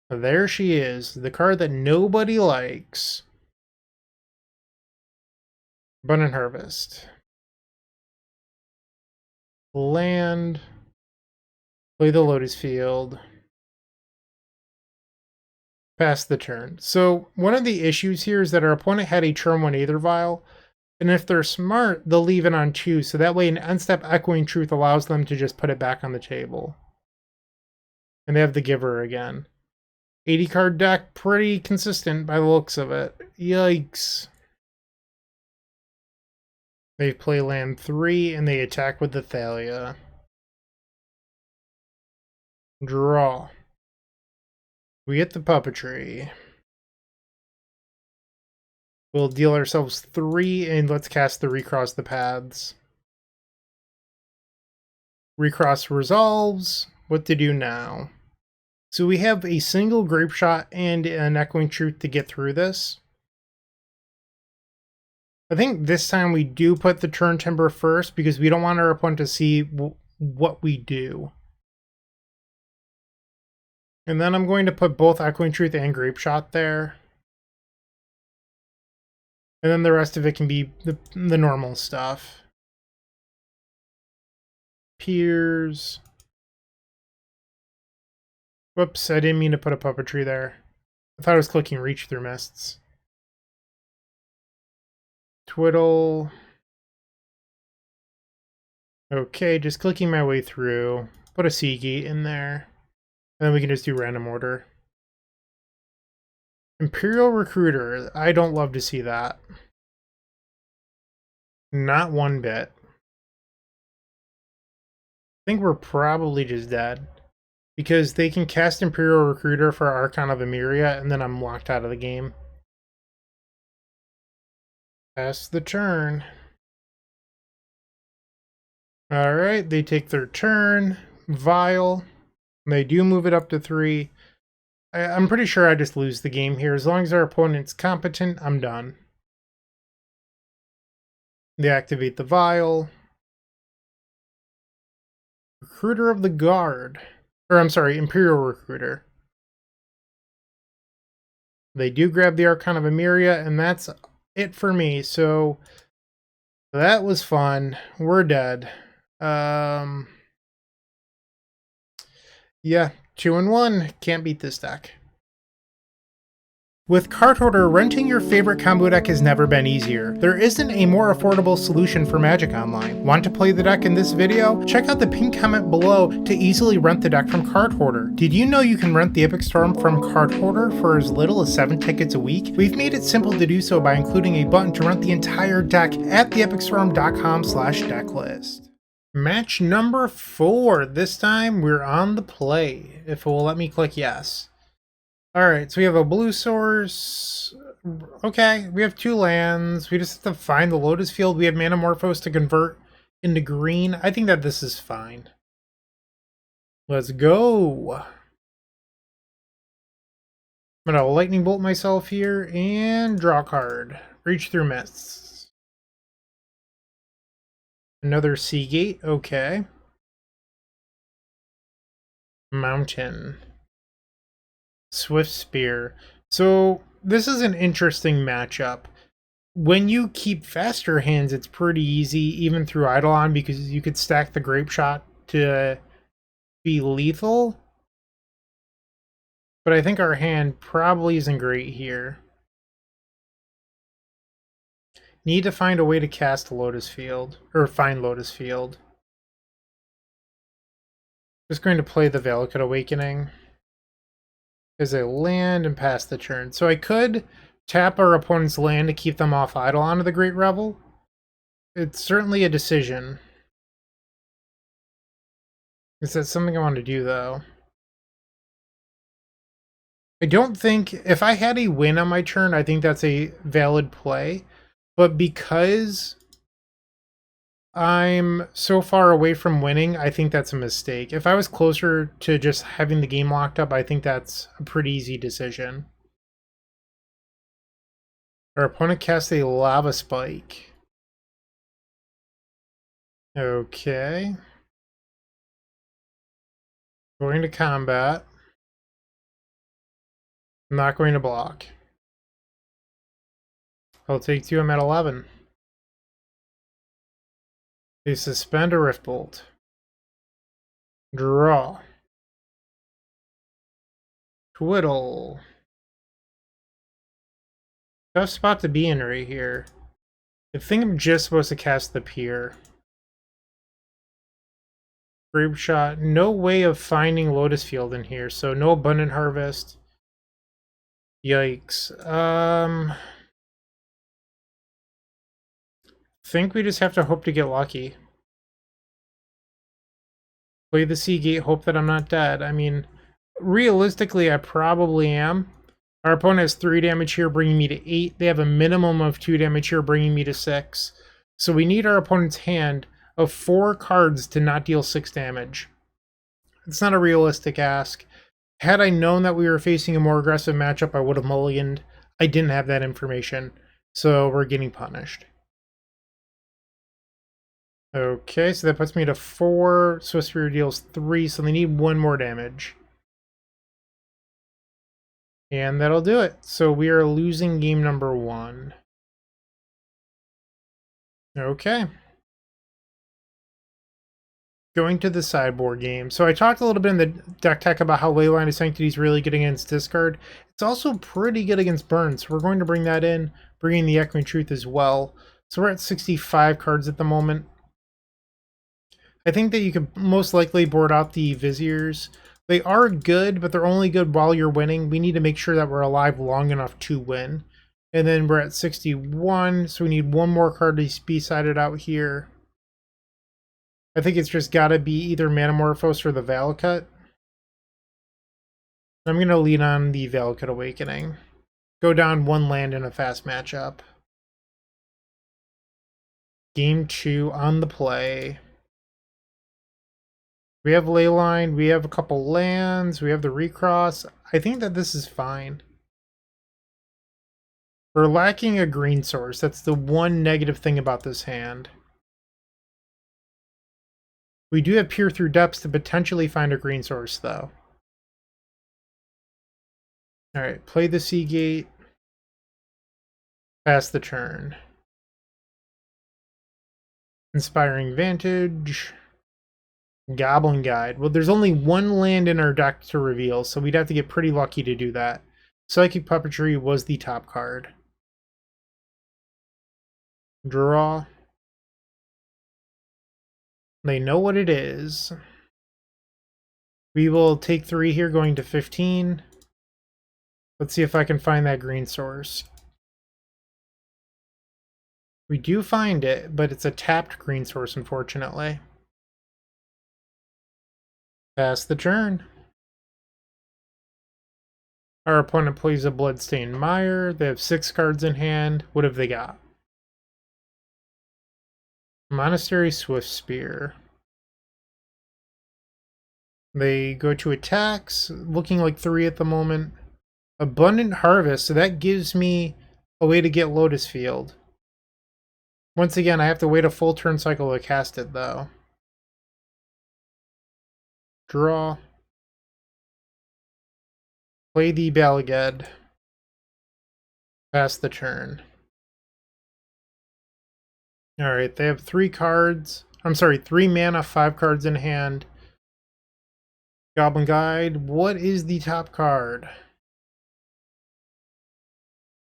There she is, the card that nobody likes. Abundant Harvest. Land. Play the Lotus Field. Pass the turn. So one of the issues here is that our opponent had a turn 1 Aether Vial, and if they're smart, they'll leave it on 2, so that way an end-step Echoing Truth allows them to just put it back on the table. And they have the Giver again. 80 card deck, pretty consistent by the looks of it. Yikes. They play land 3 and they attack with the Thalia. Draw. We get the Puppetry. We'll deal ourselves 3 and let's cast the Recross the Paths. Recross resolves. What to do now? So we have a single Grapeshot and an Echoing Truth to get through this. I think this time we do put the Turn Timber first because we don't want our opponent to see what we do. And then I'm going to put both Echoing Truth and Grapeshot there. And then the rest of it can be the normal stuff. Piers. Whoops, I didn't mean to put a Puppetry there. I thought I was clicking Reach Through Mists. Twiddle. Okay, just clicking my way through. Put a Seagate in there. And then we can just do random order. Imperial Recruiter. I don't love to see that. Not one bit. I think we're probably just dead. Because they can cast Imperial Recruiter for Archon of Emeria, and then I'm locked out of the game. Pass the turn. Alright, they take their turn. Vial. They do move it up to 3. I'm pretty sure I just lose the game here. As long as our opponent's competent, I'm done. They activate the Vial. Recruiter of the Guard. Or, I'm sorry, Imperial Recruiter. They do grab the Archon of Emeria, and that's it for me. So, that was fun. We're dead. Yeah, 2-1. Can't beat this deck. With Card Hoarder, renting your favorite combo deck has never been easier. There isn't a more affordable solution for Magic Online. Want to play the deck in this video? Check out the pinned comment below to easily rent the deck from Card Hoarder. Did you know you can rent the Epic Storm from Card Hoarder for as little as 7 tickets a week? We've made it simple to do so by including a button to rent the entire deck at theepicstorm.com/decklist. Match number 4. This time we're on the play, if it will let me click yes. Alright, so we have a blue source. Okay, we have 2 lands. We just have to find the Lotus Field. We have Manamorphose to convert into green. I think that this is fine. Let's go. I'm gonna lightning bolt myself here and draw a card. Reach through mists. Another Seagate, okay. Mountain. Swift Spear. So this is an interesting matchup. When you keep faster hands, it's pretty easy, even through Eidolon, because you could stack the Grapeshot to be lethal. But I think our hand probably isn't great here. Need to find a way to cast Lotus Field, or find Lotus Field. Just going to play the Valakut Awakening as a land and pass the turn. So I could tap our opponent's land to keep them off Eidolon of the Great Revel. It's certainly a decision. Is that something I want to do, though? I don't think... If I had a win on my turn, I think that's a valid play. But because I'm so far away from winning, I think that's a mistake. If I was closer to just having the game locked up, I think that's a pretty easy decision. Our opponent casts a Lava Spike. Okay. Going to combat. I'm not going to block. I'll take 2, I'm at 11. They suspend a Rift Bolt. Draw. Twiddle. Tough spot to be in right here. I think I'm just supposed to cast the Pier. Grapeshot. No way of finding Lotus Field in here, so no Abundant Harvest. Yikes. Think we just have to hope to get lucky. Play the Seagate, hope that I'm not dead. I mean, realistically, I probably am. Our opponent has 3 damage here, bringing me to 8. They have a minimum of 2 damage here, bringing me to 6. So we need our opponent's hand of 4 cards to not deal 6 damage. It's not a realistic ask. Had I known that we were facing a more aggressive matchup, I would have mulliganed. I didn't have that information, so we're getting punished. Okay, so that puts me to 4. Swift Spear deals 3, so they need 1 more damage. And that'll do it. So we are losing game number 1. Okay. Going to the sideboard game. So I talked a little bit in the deck tech about how Leyline of Sanctity is really good against discard. It's also pretty good against burn, so we're going to bring that in, bringing the Echoing Truth as well. So we're at 65 cards at the moment. I think that you could most likely board out the Viziers. They are good, but they're only good while you're winning. We need to make sure that we're alive long enough to win. And then we're at 61, so we need 1 more card to be sided out here. I think it's just got to be either Manamorphose or the Valakut. I'm going to lean on the Valakut Awakening. Go down 1 land in a fast matchup. Game 2 on the play. We have Leyline, we have a couple lands, we have the Recross. I think that this is fine. We're lacking a green source. That's the one negative thing about this hand. We do have Peer Through Depths to potentially find a green source, though. Alright, play the Seagate. Pass the turn. Inspiring Vantage. Goblin Guide. Well, there's only 1 land in our deck to reveal, so we'd have to get pretty lucky to do that. Psychic Puppetry was the top card. Draw. They know what it is. We will take 3 here, going to 15. Let's see if I can find that green source. We do find it, but it's a tapped green source, unfortunately. Pass the turn. Our opponent plays a Bloodstained Mire. They have 6 cards in hand. What have they got? Monastery Swift Spear. They go to attacks, looking like 3 at the moment. Abundant Harvest, so that gives me a way to get Lotus Field. Once again, I have to wait a full turn cycle to cast it, though. Draw. Play the Balaged. Pass the turn. Alright, they have 3 cards. I'm sorry, 3 mana, 5 cards in hand. Goblin Guide. What is the top card?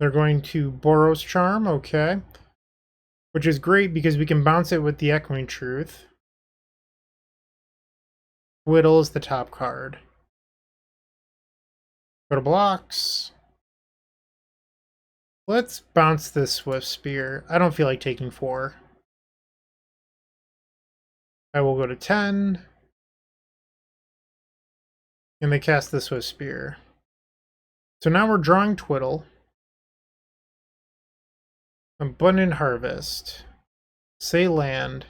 They're going to Boros Charm, okay. Which is great because we can bounce it with the Echoing Truth. Twiddle is the top card. Go to blocks. Let's bounce this Swift Spear. I don't feel like taking 4. I will go to 10. And they cast the Swift Spear. So now we're drawing Twiddle. Abundant Harvest. Say land.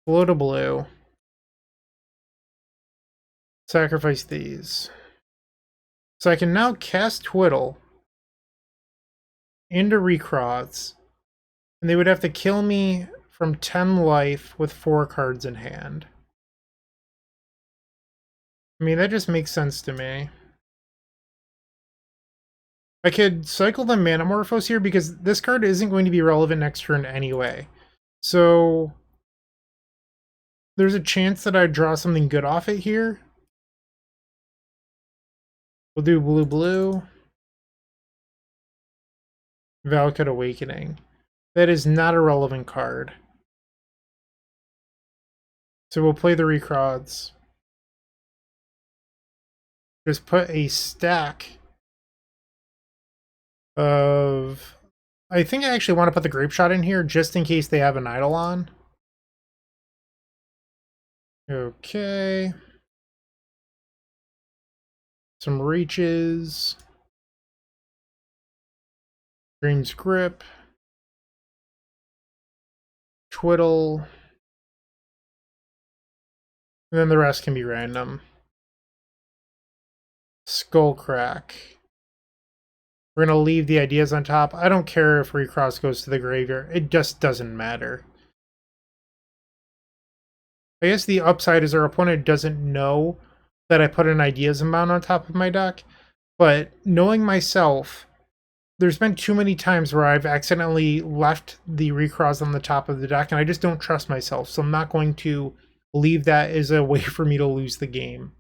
Float a blue. Sacrifice these. So I can now cast Twiddle into Recross, and they would have to kill me from 10 life with 4 cards in hand. I mean, that just makes sense to me. I could cycle the Manamorphose here because this card isn't going to be relevant next turn anyway. So there's a chance that I draw something good off it here. We'll do blue. Valakut Awakening. That is not a relevant card. So we'll play the Recross. Just put a stack of... I think I actually want to put the Grapeshot in here just in case they have an Eidolon. Okay. Some reaches. Dream's Grip. Twiddle. And then the rest can be random. Skullcrack. We're going to leave the ideas on top. I don't care if Recross goes to the graveyard. It just doesn't matter. I guess the upside is our opponent doesn't know that I put an Ideas Unbound on top of my deck. But knowing myself, there's been too many times where I've accidentally left the Recross on the top of the deck, and I just don't trust myself. So I'm not going to leave that as a way for me to lose the game.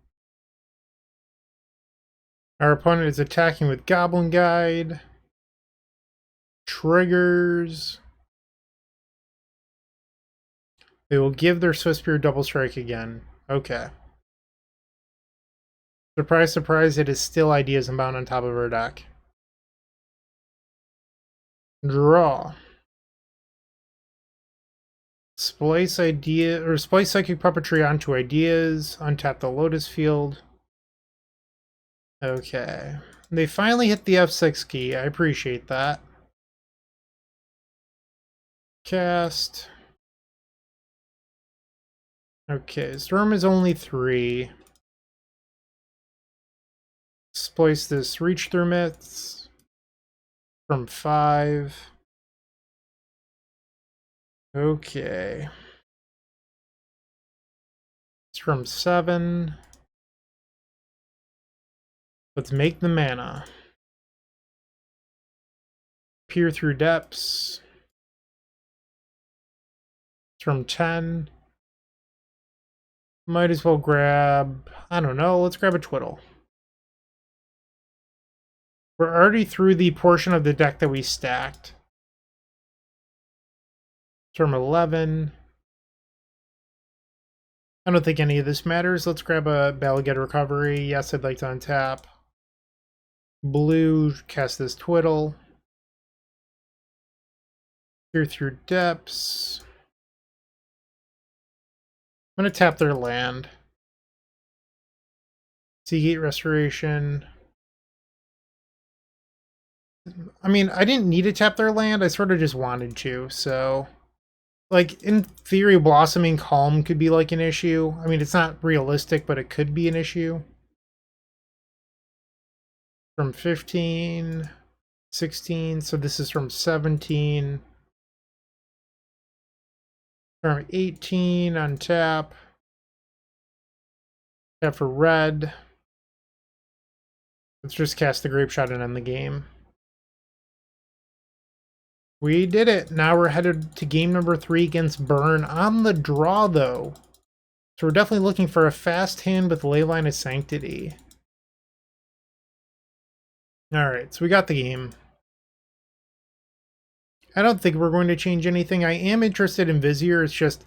Our opponent is attacking with Goblin Guide. Triggers. They will give their Swift Spear double strike again. Okay. Surprise, surprise, it is still Ideas Unbound on top of our deck. Draw. Splice Psychic Puppetry onto Ideas. Untap the Lotus Field. Okay. They finally hit the F6 key. I appreciate that. Cast. Okay, Storm is only 3. Splice this Reach Through Myths from 5. Okay. It's from 7. Let's make the mana. Peer Through Depths. It's from 10. Might as well grab, I don't know, let's grab a Twiddle. We're already through the portion of the deck that we stacked. Turn 11. I don't think any of this matters. Let's grab a Balaged Recovery. Yes, I'd like to untap. Blue, cast this Twiddle. Peer through Depths. I'm going to tap their land. Seagate Restoration. I mean, I didn't need to tap their land. I sort of just wanted to, so... Like, in theory, Blossoming Calm could be, like, an issue. I mean, it's not realistic, but it could be an issue. From 15, 16, so this is from 17. From 18, untap. Tap for red. Let's just cast the Grapeshot and end the game. We did it. Now we're headed to game number 3 against Burn on the draw, though. So we're definitely looking for a fast hand with Leyline of Sanctity. Alright, so we got the game. I don't think we're going to change anything. I am interested in Vizier. It's just,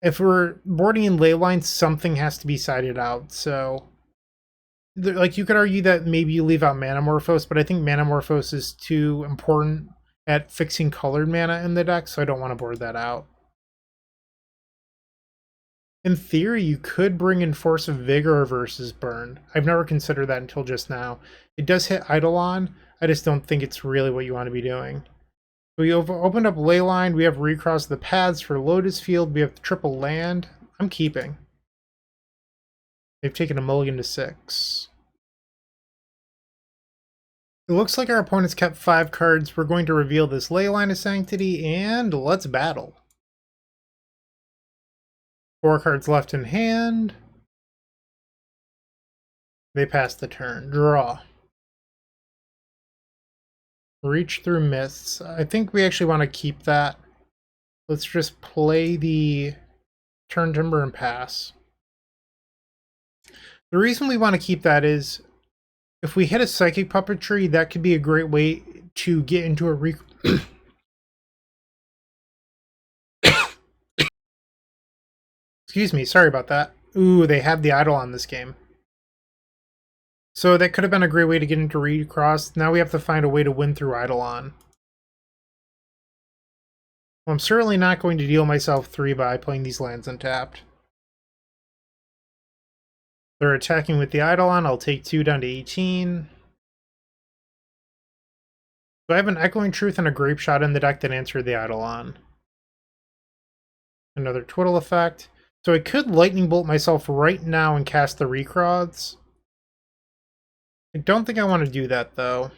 if we're boarding in Leyline, something has to be sided out. So, like, you could argue that maybe you leave out Manamorphose, but I think Manamorphose is too important at fixing colored mana in the deck, so I don't want to board that out. In theory, you could bring in Force of Vigor versus Burn. I've never considered that until just now. It does hit Eidolon. I just don't think it's really what you want to be doing. We opened up Leyline. We have Recross the Paths for Lotus Field. We have triple land. I'm keeping. They've taken a mulligan to 6. It looks like our opponent's kept 5 cards. We're going to reveal this Leyline of Sanctity, and let's battle. 4 cards left in hand. They pass the turn. Draw. Reach through Mists. I think we actually want to keep that. Let's just play the Turn Timber and pass. The reason we want to keep that is, if we hit a Psychic Puppetry, that could be a great way to get into a Excuse me, sorry about that. Ooh, they have the Idol on this game. So that could have been a great way to get into Recross. Now we have to find a way to win through Eidolon. Well, I'm certainly not going to deal myself 3 by playing these lands untapped. They're attacking with the Eidolon. I'll take 2 down to 18. So I have an Echoing Truth and a Grapeshot in the deck that answer the Eidolon. Another Twiddle effect. So I could Lightning Bolt myself right now and cast the Recross. I don't think I want to do that, though.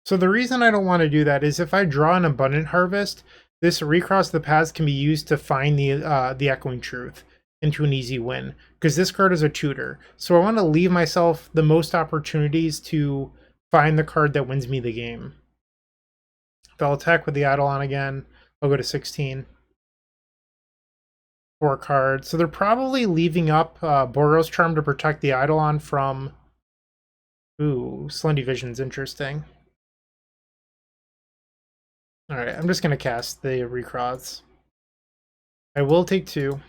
So the reason I don't want to do that is if I draw an Abundant Harvest, this Recross the Paths can be used to find the Echoing Truth into an easy win, because this card is a tutor. So I want to leave myself the most opportunities to find the card that wins me the game. They'll attack with the Eidolon again. I'll go to 16. 4 cards. So they're probably leaving up Boros Charm to protect the Eidolon from... Ooh, Slendy Vision's interesting. Alright, I'm just going to cast the Recross. I will take 2.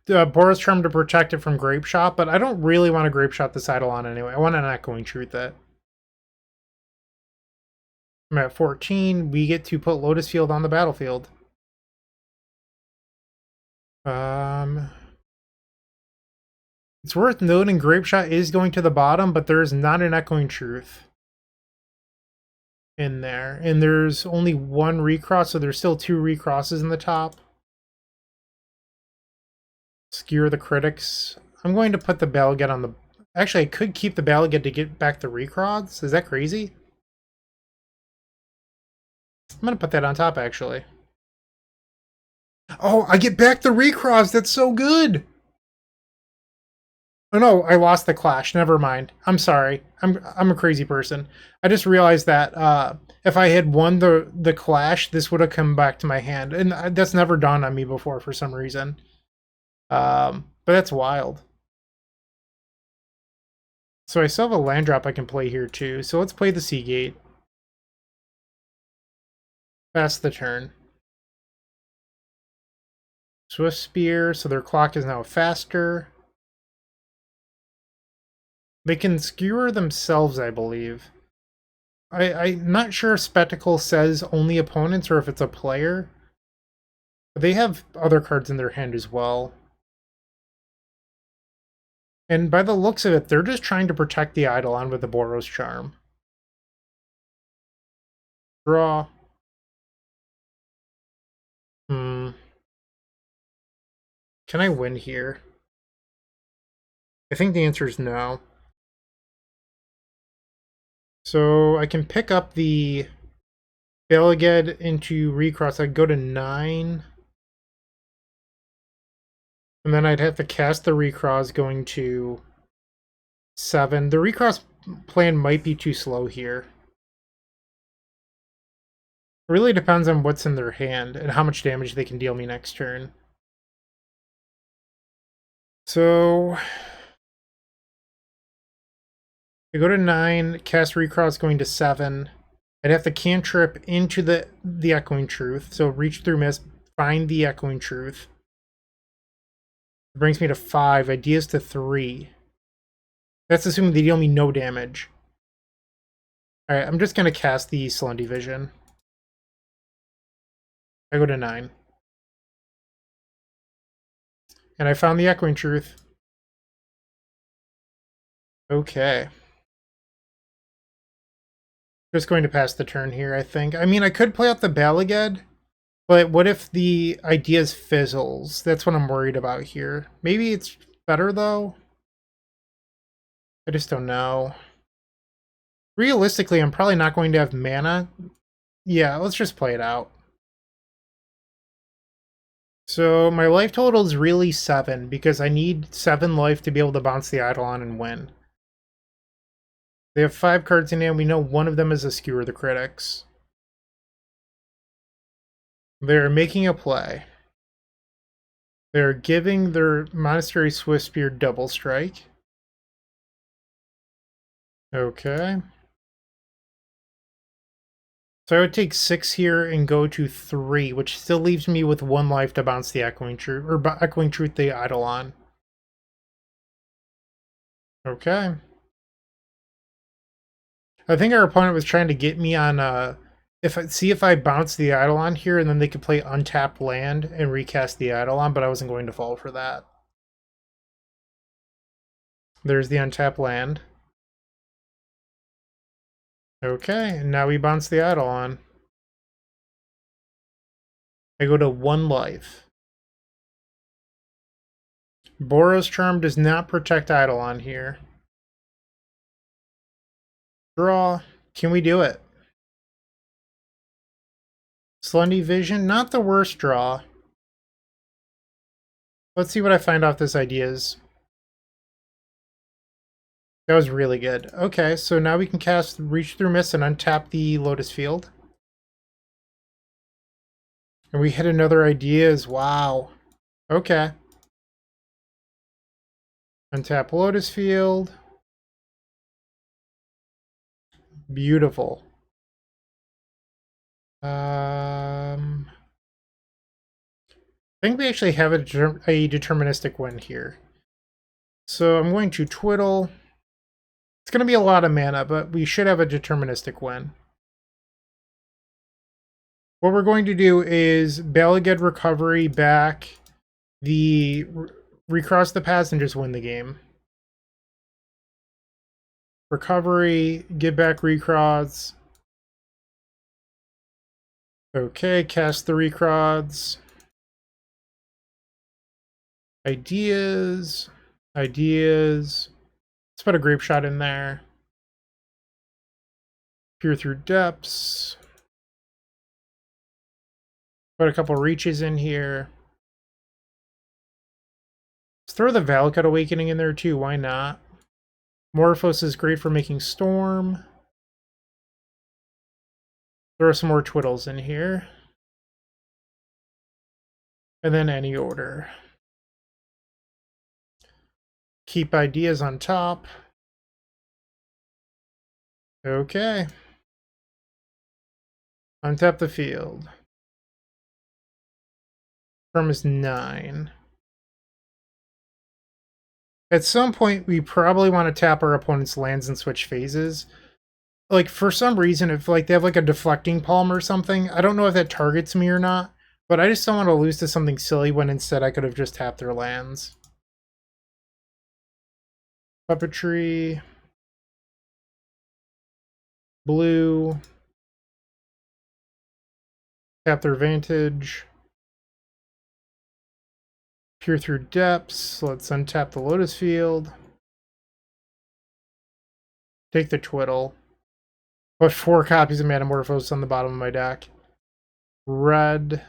Boros Charm to protect it from Grapeshot, but I don't really want to Grapeshot this Eidolon anyway. I want an Echoing Truth it. I'm at 14. We get to put Lotus Field on the battlefield. It's worth noting Grapeshot is going to the bottom, but there's not an Echoing Truth in there. And there's only 1 Recross, so there's still 2 Recrosses in the top. Skewer the Critics. I'm going to put the Balaged on the... Actually, I could keep the Balaged to get back the Recross. Is that crazy? I'm going to put that on top, actually. Oh, I get back the Recross! That's so good! Oh no, I lost the Clash. Never mind. I'm sorry. I'm a crazy person. I just realized that if I had won the Clash, this would have come back to my hand. And that's never dawned on me before for some reason. But that's wild. So I still have a land drop I can play here too. So let's play the Seagate. Pass the turn. Swift Spear, so their clock is now faster. They can skewer themselves, I believe. I'm not sure if Spectacle says only opponents or if it's a player. But they have other cards in their hand as well. And by the looks of it, they're just trying to protect the Eidolon with the Boros Charm. Draw. Can I win here? I think the answer is no. So I can pick up the Beliged into Recross. I'd go to 9. And then I'd have to cast the Recross going to 7. The Recross plan might be too slow here. It really depends on what's in their hand and how much damage they can deal me next turn. So I go to 9, cast Recross going to 7. I'd have to cantrip into the Echoing Truth. So reach through mist, find the Echoing Truth. It brings me to 5. Ideas to 3. That's assuming they deal me no damage. Alright, I'm just going to cast the Selene Vision. I go to 9. And I found the Echoing Truth. Okay. Just going to pass the turn here, I think. I mean, I could play out the Beliged, but what if the Ideas fizzles? That's what I'm worried about here. Maybe it's better, though? I just don't know. Realistically, I'm probably not going to have mana. Yeah, let's just play it out. So my life total is really 7, because I need 7 life to be able to bounce the Eidolon and win. They have 5 cards in hand. We know one of them is a Skewer the Critics. They're making a play. They're giving their Monastery Swift Spear double strike. Okay. So I would take 6 here and go to 3, which still leaves me with 1 life to bounce the Echoing Truth, or Echoing Truth the Eidolon. Okay. I think our opponent was trying to get me on see if I bounce the Eidolon here, and then they could play untap land and recast the Eidolon, but I wasn't going to fall for that. There's the untap land. Okay, and now we bounce the Eidolon. I go to 1 life. Boros Charm does not protect Eidolon here. Draw. Can we do it? Selene Vision, not the worst draw. Let's see what I find off this Ideas. That was really good. Okay, so now we can cast Reach Through Mist and untap the Lotus Field. And we hit another Ideas. Wow. Okay. Untap Lotus Field. Beautiful. I think we actually have a deterministic win here. So I'm going to Twiddle. It's going to be a lot of mana, but we should have a deterministic win. What we're going to do is Beliged Recovery back the Recross the Paths and just win the game. Recovery, give back Recross. Okay, cast the Recross. Ideas. Let's put a Grapeshot in there. Peer through depths. Put a couple reaches in here. Let's throw the Valakut Awakening in there too, why not? Morphos is great for making Storm. Throw some more Twiddles in here. And then any order. Keep Ideas on top. Okay. Untap the field. Term is 9. At some point, we probably want to tap our opponent's lands and switch phases. Like, for some reason, if like they have like a deflecting palm or something, I don't know if that targets me or not, but I just don't want to lose to something silly when instead I could have just tapped their lands. Puppetry. Blue. Tap their Vantage. Peer through depths. Let's untap the Lotus Field. Take the Twiddle. Put 4 copies of Metamorphose on the bottom of my deck. Red.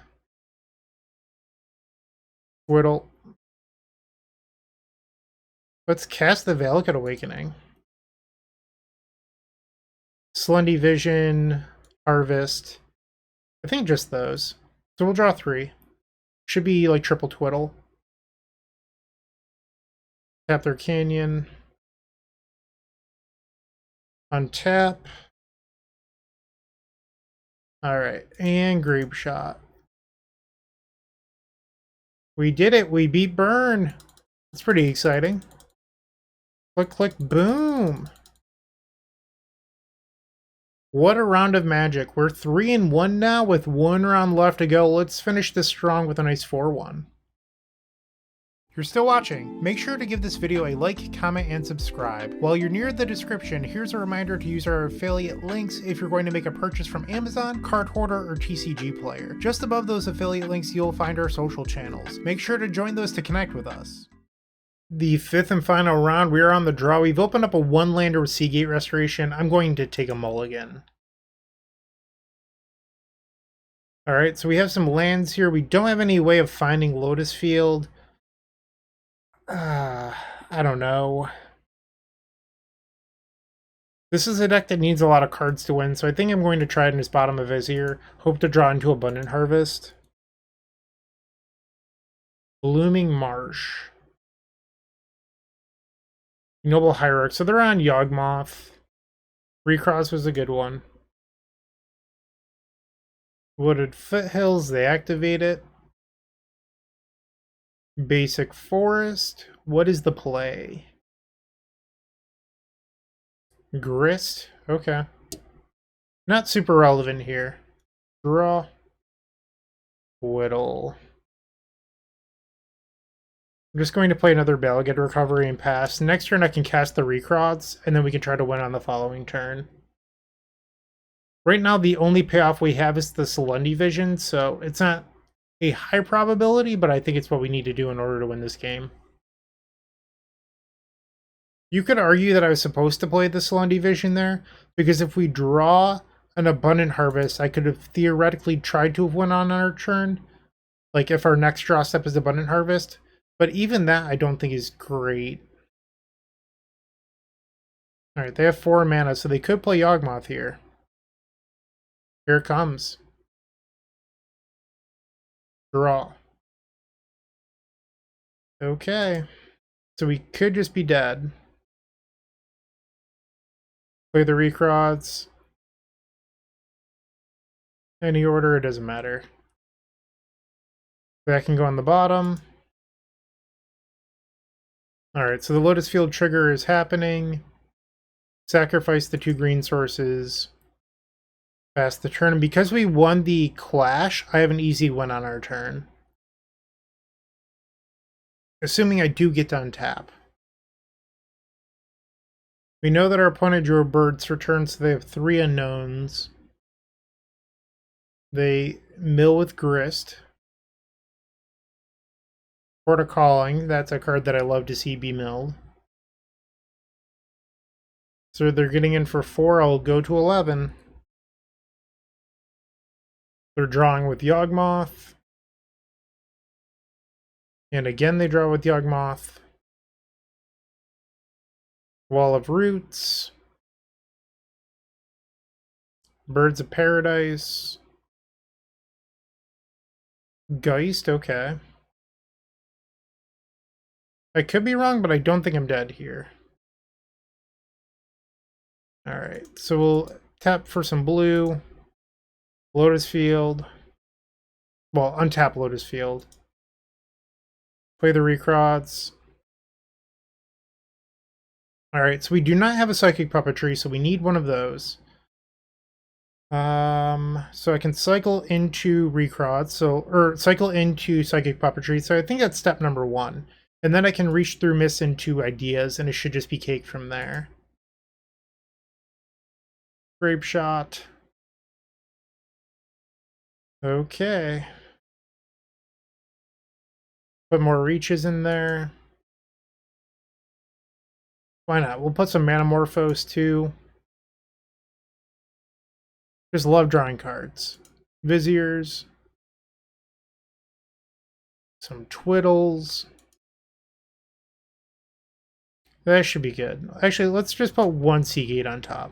Twiddle. Let's cast the Valakut Awakening. Slendy Vision. Harvest. I think just those. So we'll draw 3. Should be like triple Twiddle. Tap their Canyon. Untap. Alright, and Grapeshot. We did it! We beat Burn! That's pretty exciting. Click, click, boom! What a round of magic. We're 3-1 now with 1 round left to go. Let's finish this strong with a nice 4-1. If you're still watching, make sure to give this video a like, comment, and subscribe. While you're near the description, here's a reminder to use our affiliate links if you're going to make a purchase from Amazon, Card Hoarder, or TCG Player. Just above those affiliate links, you'll find our social channels. Make sure to join those to connect with us. The 5th and final round, we are on the draw. We've opened up a 1-lander with Seagate Restoration. I'm going to take a mulligan. Alright, so we have some lands here. We don't have any way of finding Lotus Field. I don't know. This is a deck that needs a lot of cards to win, so I think I'm going to try it in his bottom of Vizier. Hope to draw into Abundant Harvest. Blooming Marsh. Noble Hierarch. So they're on Yawgmoth. Recross was a good one. Wooded Foothills, they activate it. Basic Forest. What is the play? Grist. Okay. Not super relevant here. Draw. Whittle. I'm just going to play another Balagad Recovery and pass. Next turn I can cast the Recross, and then we can try to win on the following turn. Right now the only payoff we have is the Slendy Vision, so it's not a high probability, but I think it's what we need to do in order to win this game. You could argue that I was supposed to play the Slendy Vision there, because if we draw an Abundant Harvest, I could have theoretically tried to have won on our turn, like if our next draw step is Abundant Harvest, but even that I don't think is great. Alright, they have 4 mana, so they could play Yawgmoth here. Here it comes. Draw. Okay. So we could just be dead. Play the Recross. Any order, it doesn't matter. That can go on the bottom. Alright, so the Lotus Field trigger is happening. Sacrifice the 2 green sources. Pass the turn. And because we won the Clash, I have an easy win on our turn. Assuming I do get to untap. We know that our opponent drew a Bird's Return, so they have 3 unknowns. They mill with Grist. Port of Calling, that's a card that I love to see be milled. So they're getting in for 4, I'll go to 11. They're drawing with Yawgmoth. And again they draw with Yawgmoth. Wall of Roots. Birds of Paradise. Geist, okay. I could be wrong, but I don't think I'm dead here. Alright, so we'll tap for some blue. Lotus Field. Well, untap Lotus Field. Play the Recross. Alright, so we do not have a Psychic Puppetry, so we need one of those. So I can cycle into Recross, or cycle into Psychic Puppetry, so I think that's step number 1. And then I can reach through Miss into Ideas, and it should just be cake from there. Grapeshot. Okay. Put more reaches in there. Why not? We'll put some Manamorphose too. Just love drawing cards. Viziers. Some Twiddles. That should be good. Actually, let's just put one Seagate on top.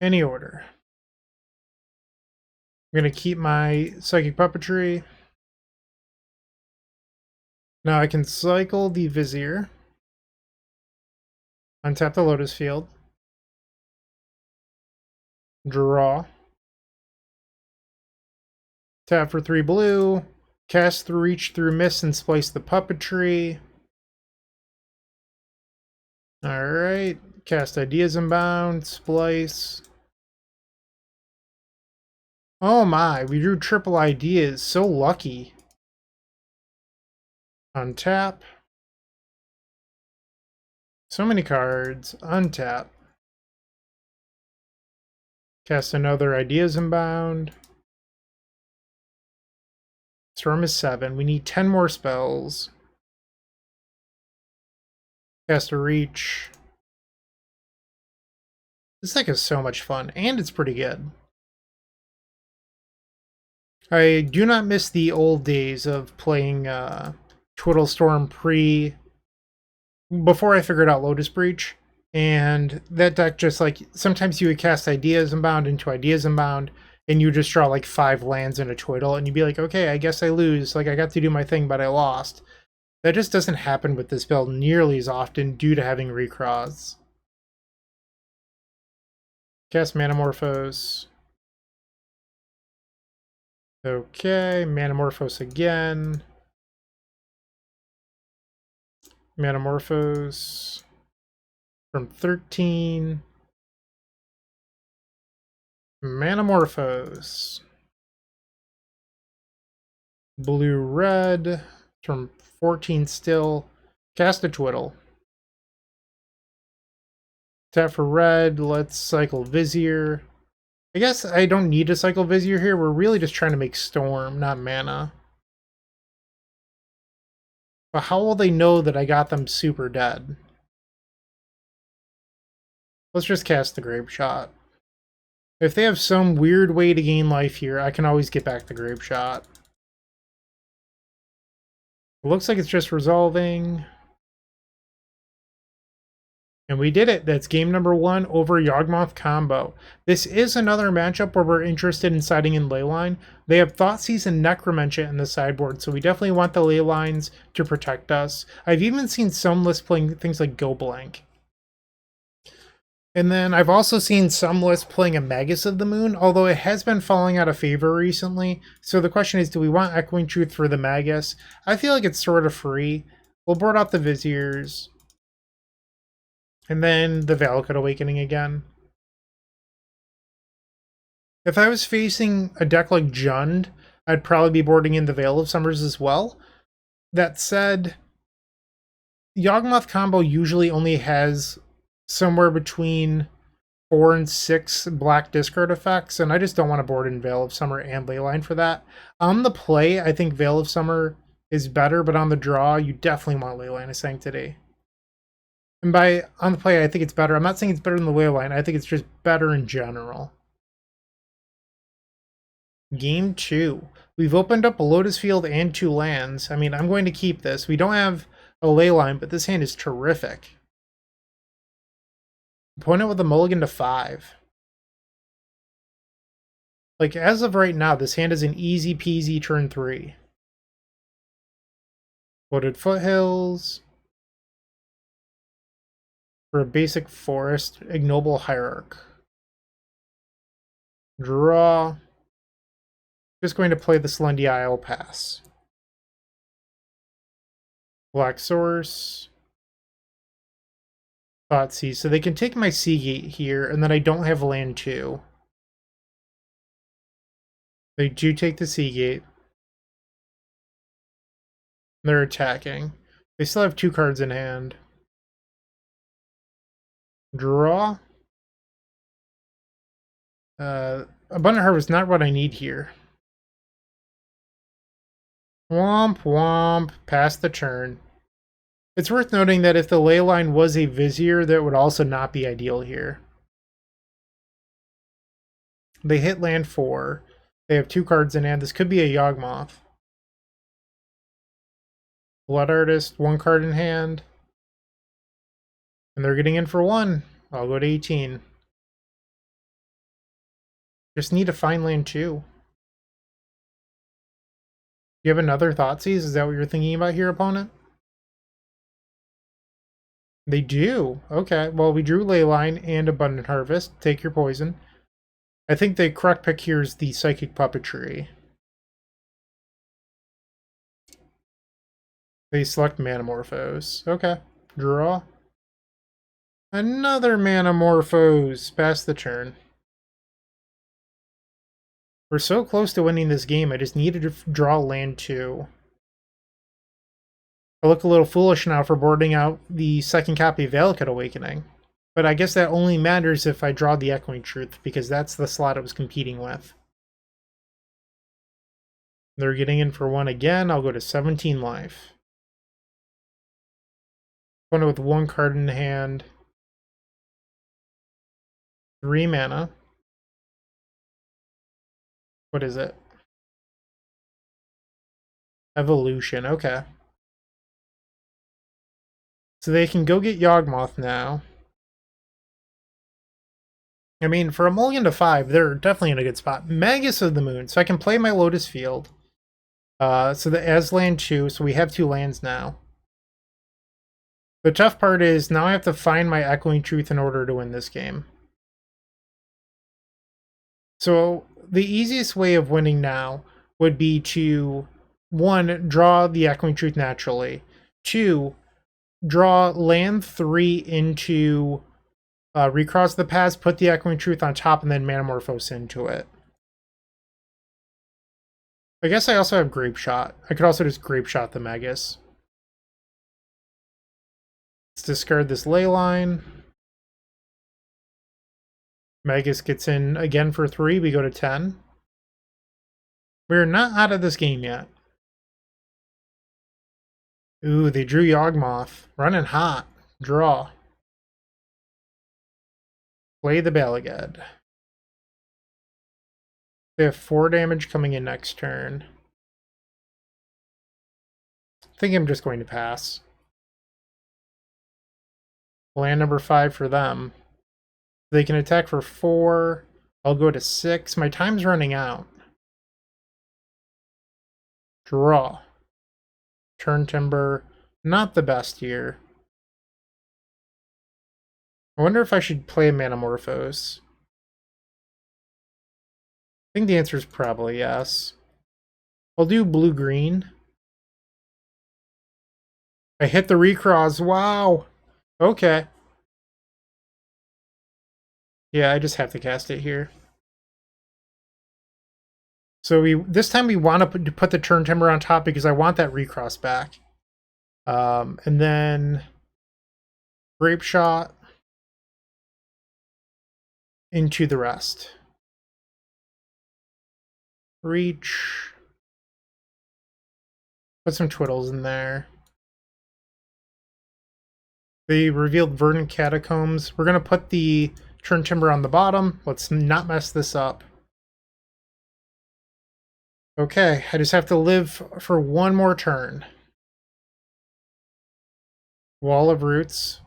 Any order. I'm going to keep my Psychic Puppetry. Now I can cycle the Vizier. Untap the Lotus Field. Draw. Tap for 3 blue. Cast the Reach through Miss and Splice the Puppetry. Alright. Cast Ideas Unbound. Splice. Oh my, we drew triple Ideas. So lucky. Untap. So many cards. Untap. Cast another Ideas Unbound. Storm is 7. We need 10 more spells. Cast a Reach. This deck is so much fun, and it's pretty good. I do not miss the old days of playing Twiddle Storm before I figured out Lotus Breach. And that deck just like, sometimes you would cast Ideas Unbound into Ideas Unbound, and you just draw like 5 lands in a Twiddle, and you'd be like, okay, I guess I lose. Like, I got to do my thing, but I lost. That just doesn't happen with this build nearly as often due to having Recross. Cast Manamorphose. Okay, Manamorphose again. Manamorphose from 13. Manamorphose. Blue-red from 14 still. Cast a Twiddle. Tap for red. Let's cycle Vizier. I guess I don't need to cycle Vizier here. We're really just trying to make Storm, not mana. But how will they know that I got them super dead? Let's just cast the Grapeshot. If they have some weird way to gain life here, I can always get back the Grapeshot. It looks like it's just resolving. And we did it. That's game number 1 over Yawgmoth combo. This is another matchup where we're interested in siding in Leyline. They have Thoughtseize and Necromentia in the sideboard, so we definitely want the Leylines to protect us. I've even seen some lists playing things like Go Blank. And then I've also seen some lists playing a Magus of the Moon, although it has been falling out of favor recently. So the question is, do we want Echoing Truth for the Magus? I feel like it's sort of free. We'll board out the Viziers. And then the Valakut Awakening again. If I was facing a deck like Jund, I'd probably be boarding in the Veil of Summers as well. That said, Yawgmoth combo usually only has somewhere between 4 and 6 black discard effects, and I just don't want to board in Veil of Summer and Leyline for that. On the play, I think Veil of Summer is better, but on the draw, you definitely want Leyline of Sanctity. And by on the play, I think it's better. I'm not saying it's better than the Leyline. I think it's just better in general. Game 2. We've opened up a Lotus Field and 2 lands. I mean, I'm going to keep this. We don't have a Leyline, but this hand is terrific. Opponent with a mulligan to 5. Like, as of right now, this hand is an easy peasy turn 3. Wooded Foothills. For a basic forest, ignoble hierarch. Draw. Just going to play the Slendi Isle pass. Black Source. Thoughtseize. So they can take my Seagate here, and then I don't have land 2. They do take the Seagate. They're attacking. They still have 2 cards in hand. Draw. Abundant Harvest, not what I need here. Womp womp. Pass the turn. It's worth noting that if the Leyline was a Vizier, that would also not be ideal here. They hit land 4. They have 2 cards in hand. This could be a Yawgmoth. Blood Artist, 1 card in hand. And they're getting in for 1. I'll go to 18. Just need to find land 2. You have another Thoughtseize? Is that what you're thinking about here, opponent? They do. Okay, well, we drew Leyline and Abundant Harvest. Take your poison. I think the correct pick here is the Psychic Puppetry. They select Manamorphose. Okay, draw. Another Manamorphose. Pass the turn. We're so close to winning this game, I just needed to draw land 2. I look a little foolish now for boarding out the second copy of Valakut Awakening. But I guess that only matters if I draw the Echoing Truth, because that's the slot it was competing with. They're getting in for 1 again. I'll go to 17 life. Going with 1 card in hand. 3 mana. What is it? Evolution, okay. So they can go get Yawgmoth now. I mean, for a mulligan to 5, they're definitely in a good spot. Magus of the Moon, so I can play my Lotus Field. So the as land 2, so we have 2 lands now. The tough part is, now I have to find my Echoing Truth in order to win this game. So the easiest way of winning now would be to, 1, draw the Echoing Truth naturally. 2, draw land 3 into Recross the Paths, put the Echoing Truth on top, and then Manamorphose into it. I guess I also have Grapeshot. I could also just Grapeshot the Magus. Let's discard this Leyline. Magus gets in again for 3. We go to 10. We're not out of this game yet. Ooh, they drew Yawgmoth. Running hot. Draw. Play the Balagad. They have 4 damage coming in next turn. I think I'm just going to pass. Land number 5 for them. They can attack for 4. I'll go to 6. My time's running out. Draw. Turn Timber. Not the best here. I wonder if I should play a Manamorphose. I think the answer is probably yes. I'll do blue-green. I hit the Recross. Wow. Okay. Yeah, I just have to cast it here. So this time we want to put the Turn Timber on top because I want that Recross back. And then Grapeshot into the rest. Reach. Put some Twiddles in there. They revealed Verdant Catacombs. We're going to put the Turn Timber on the bottom. Let's not mess this up. Okay, I just have to live for 1 more turn. Wall of Roots.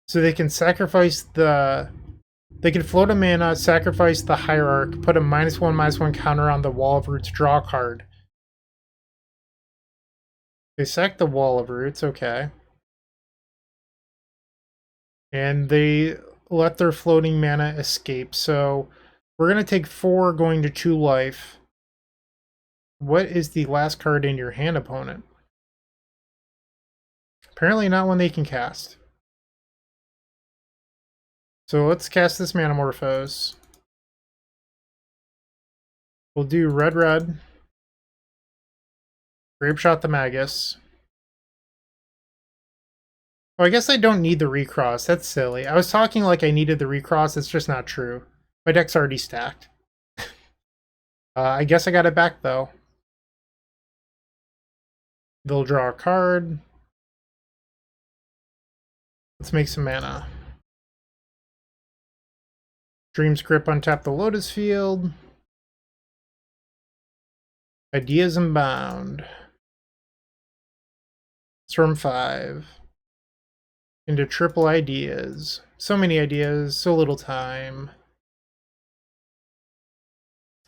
So they can sacrifice the... They can float a mana, sacrifice the Hierarch, put a -1/-1 counter on the Wall of Roots, draw a card. They sack the Wall of Roots, okay. And they let their floating mana escape. So we're going to take 4 going to 2 life. What is the last card in your hand, opponent? Apparently not one they can cast. So let's cast this Manamorphose. We'll do red, red. Grapeshot the Magus. Oh, I guess I don't need the recross. That's silly. I was talking like I needed the recross. It's just not true. My deck's already stacked. I guess I got it back, though. They'll draw a card. Let's make some mana. Dream's Grip, untap the Lotus Field. Ideas Unbound. Storm 5. Into triple ideas. So many ideas, so little time.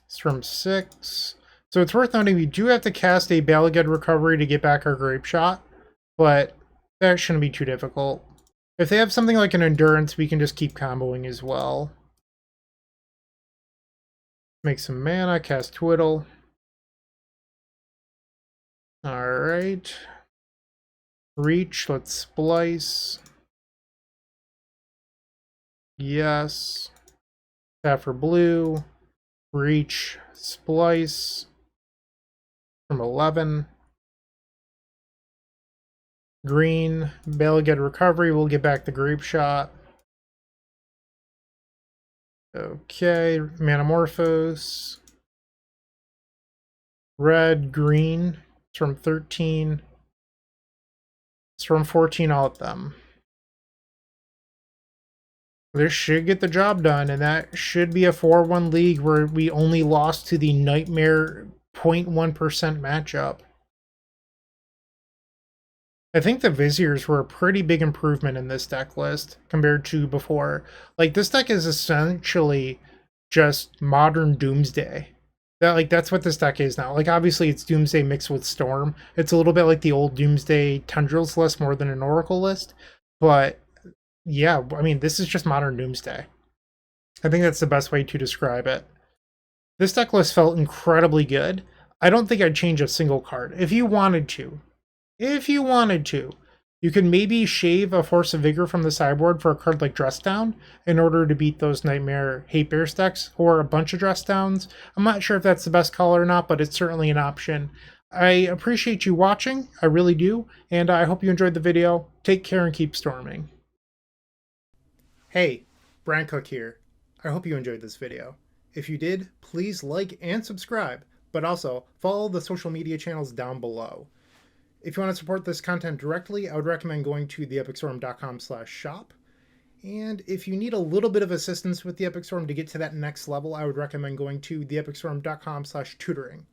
Storm 6. So it's worth noting we do have to cast a Balagad Recovery to get back our Grapeshot, but that shouldn't be too difficult. If they have something like an Endurance, we can just keep comboing as well. Make some mana, cast Twiddle. Alright. Reach, let's Splice. Yes. Tap for blue. Reach, Splice. From 11. Green, Balagad Recovery, we'll get back the Grapeshot. Okay, Manamorphose. Red, green, it's from 13. It's from 14, all of them. This should get the job done, and that should be a 4-1 league where we only lost to the Nightmare 0.1% matchup. I think the Viziers were a pretty big improvement in this deck list compared to before. Like, this deck is essentially just modern Doomsday. That's what this deck is now. Like, obviously it's Doomsday mixed with Storm. It's a little bit like the old Doomsday Tundrils list more than an Oracle list. But yeah, I mean, this is just modern Doomsday. I think that's the best way to describe it. This deck list felt incredibly good. I don't think I'd change a single card. If you wanted to, you could maybe shave a Force of Vigor from the sideboard for a card like Dress Down in order to beat those Nightmare Hate Bear decks, or a bunch of Dress Downs. I'm not sure if that's the best call or not, but it's certainly an option. I appreciate you watching, I really do, and I hope you enjoyed the video. Take care and keep storming. Hey, Bryant Cook here. I hope you enjoyed this video. If you did, please like and subscribe, but also follow the social media channels down below. If you want to support this content directly, I would recommend going to theepicstorm.com/shop. And if you need a little bit of assistance with the Epic Storm to get to that next level, I would recommend going to theepicstorm.com/tutoring.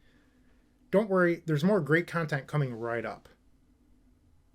Don't worry, there's more great content coming right up.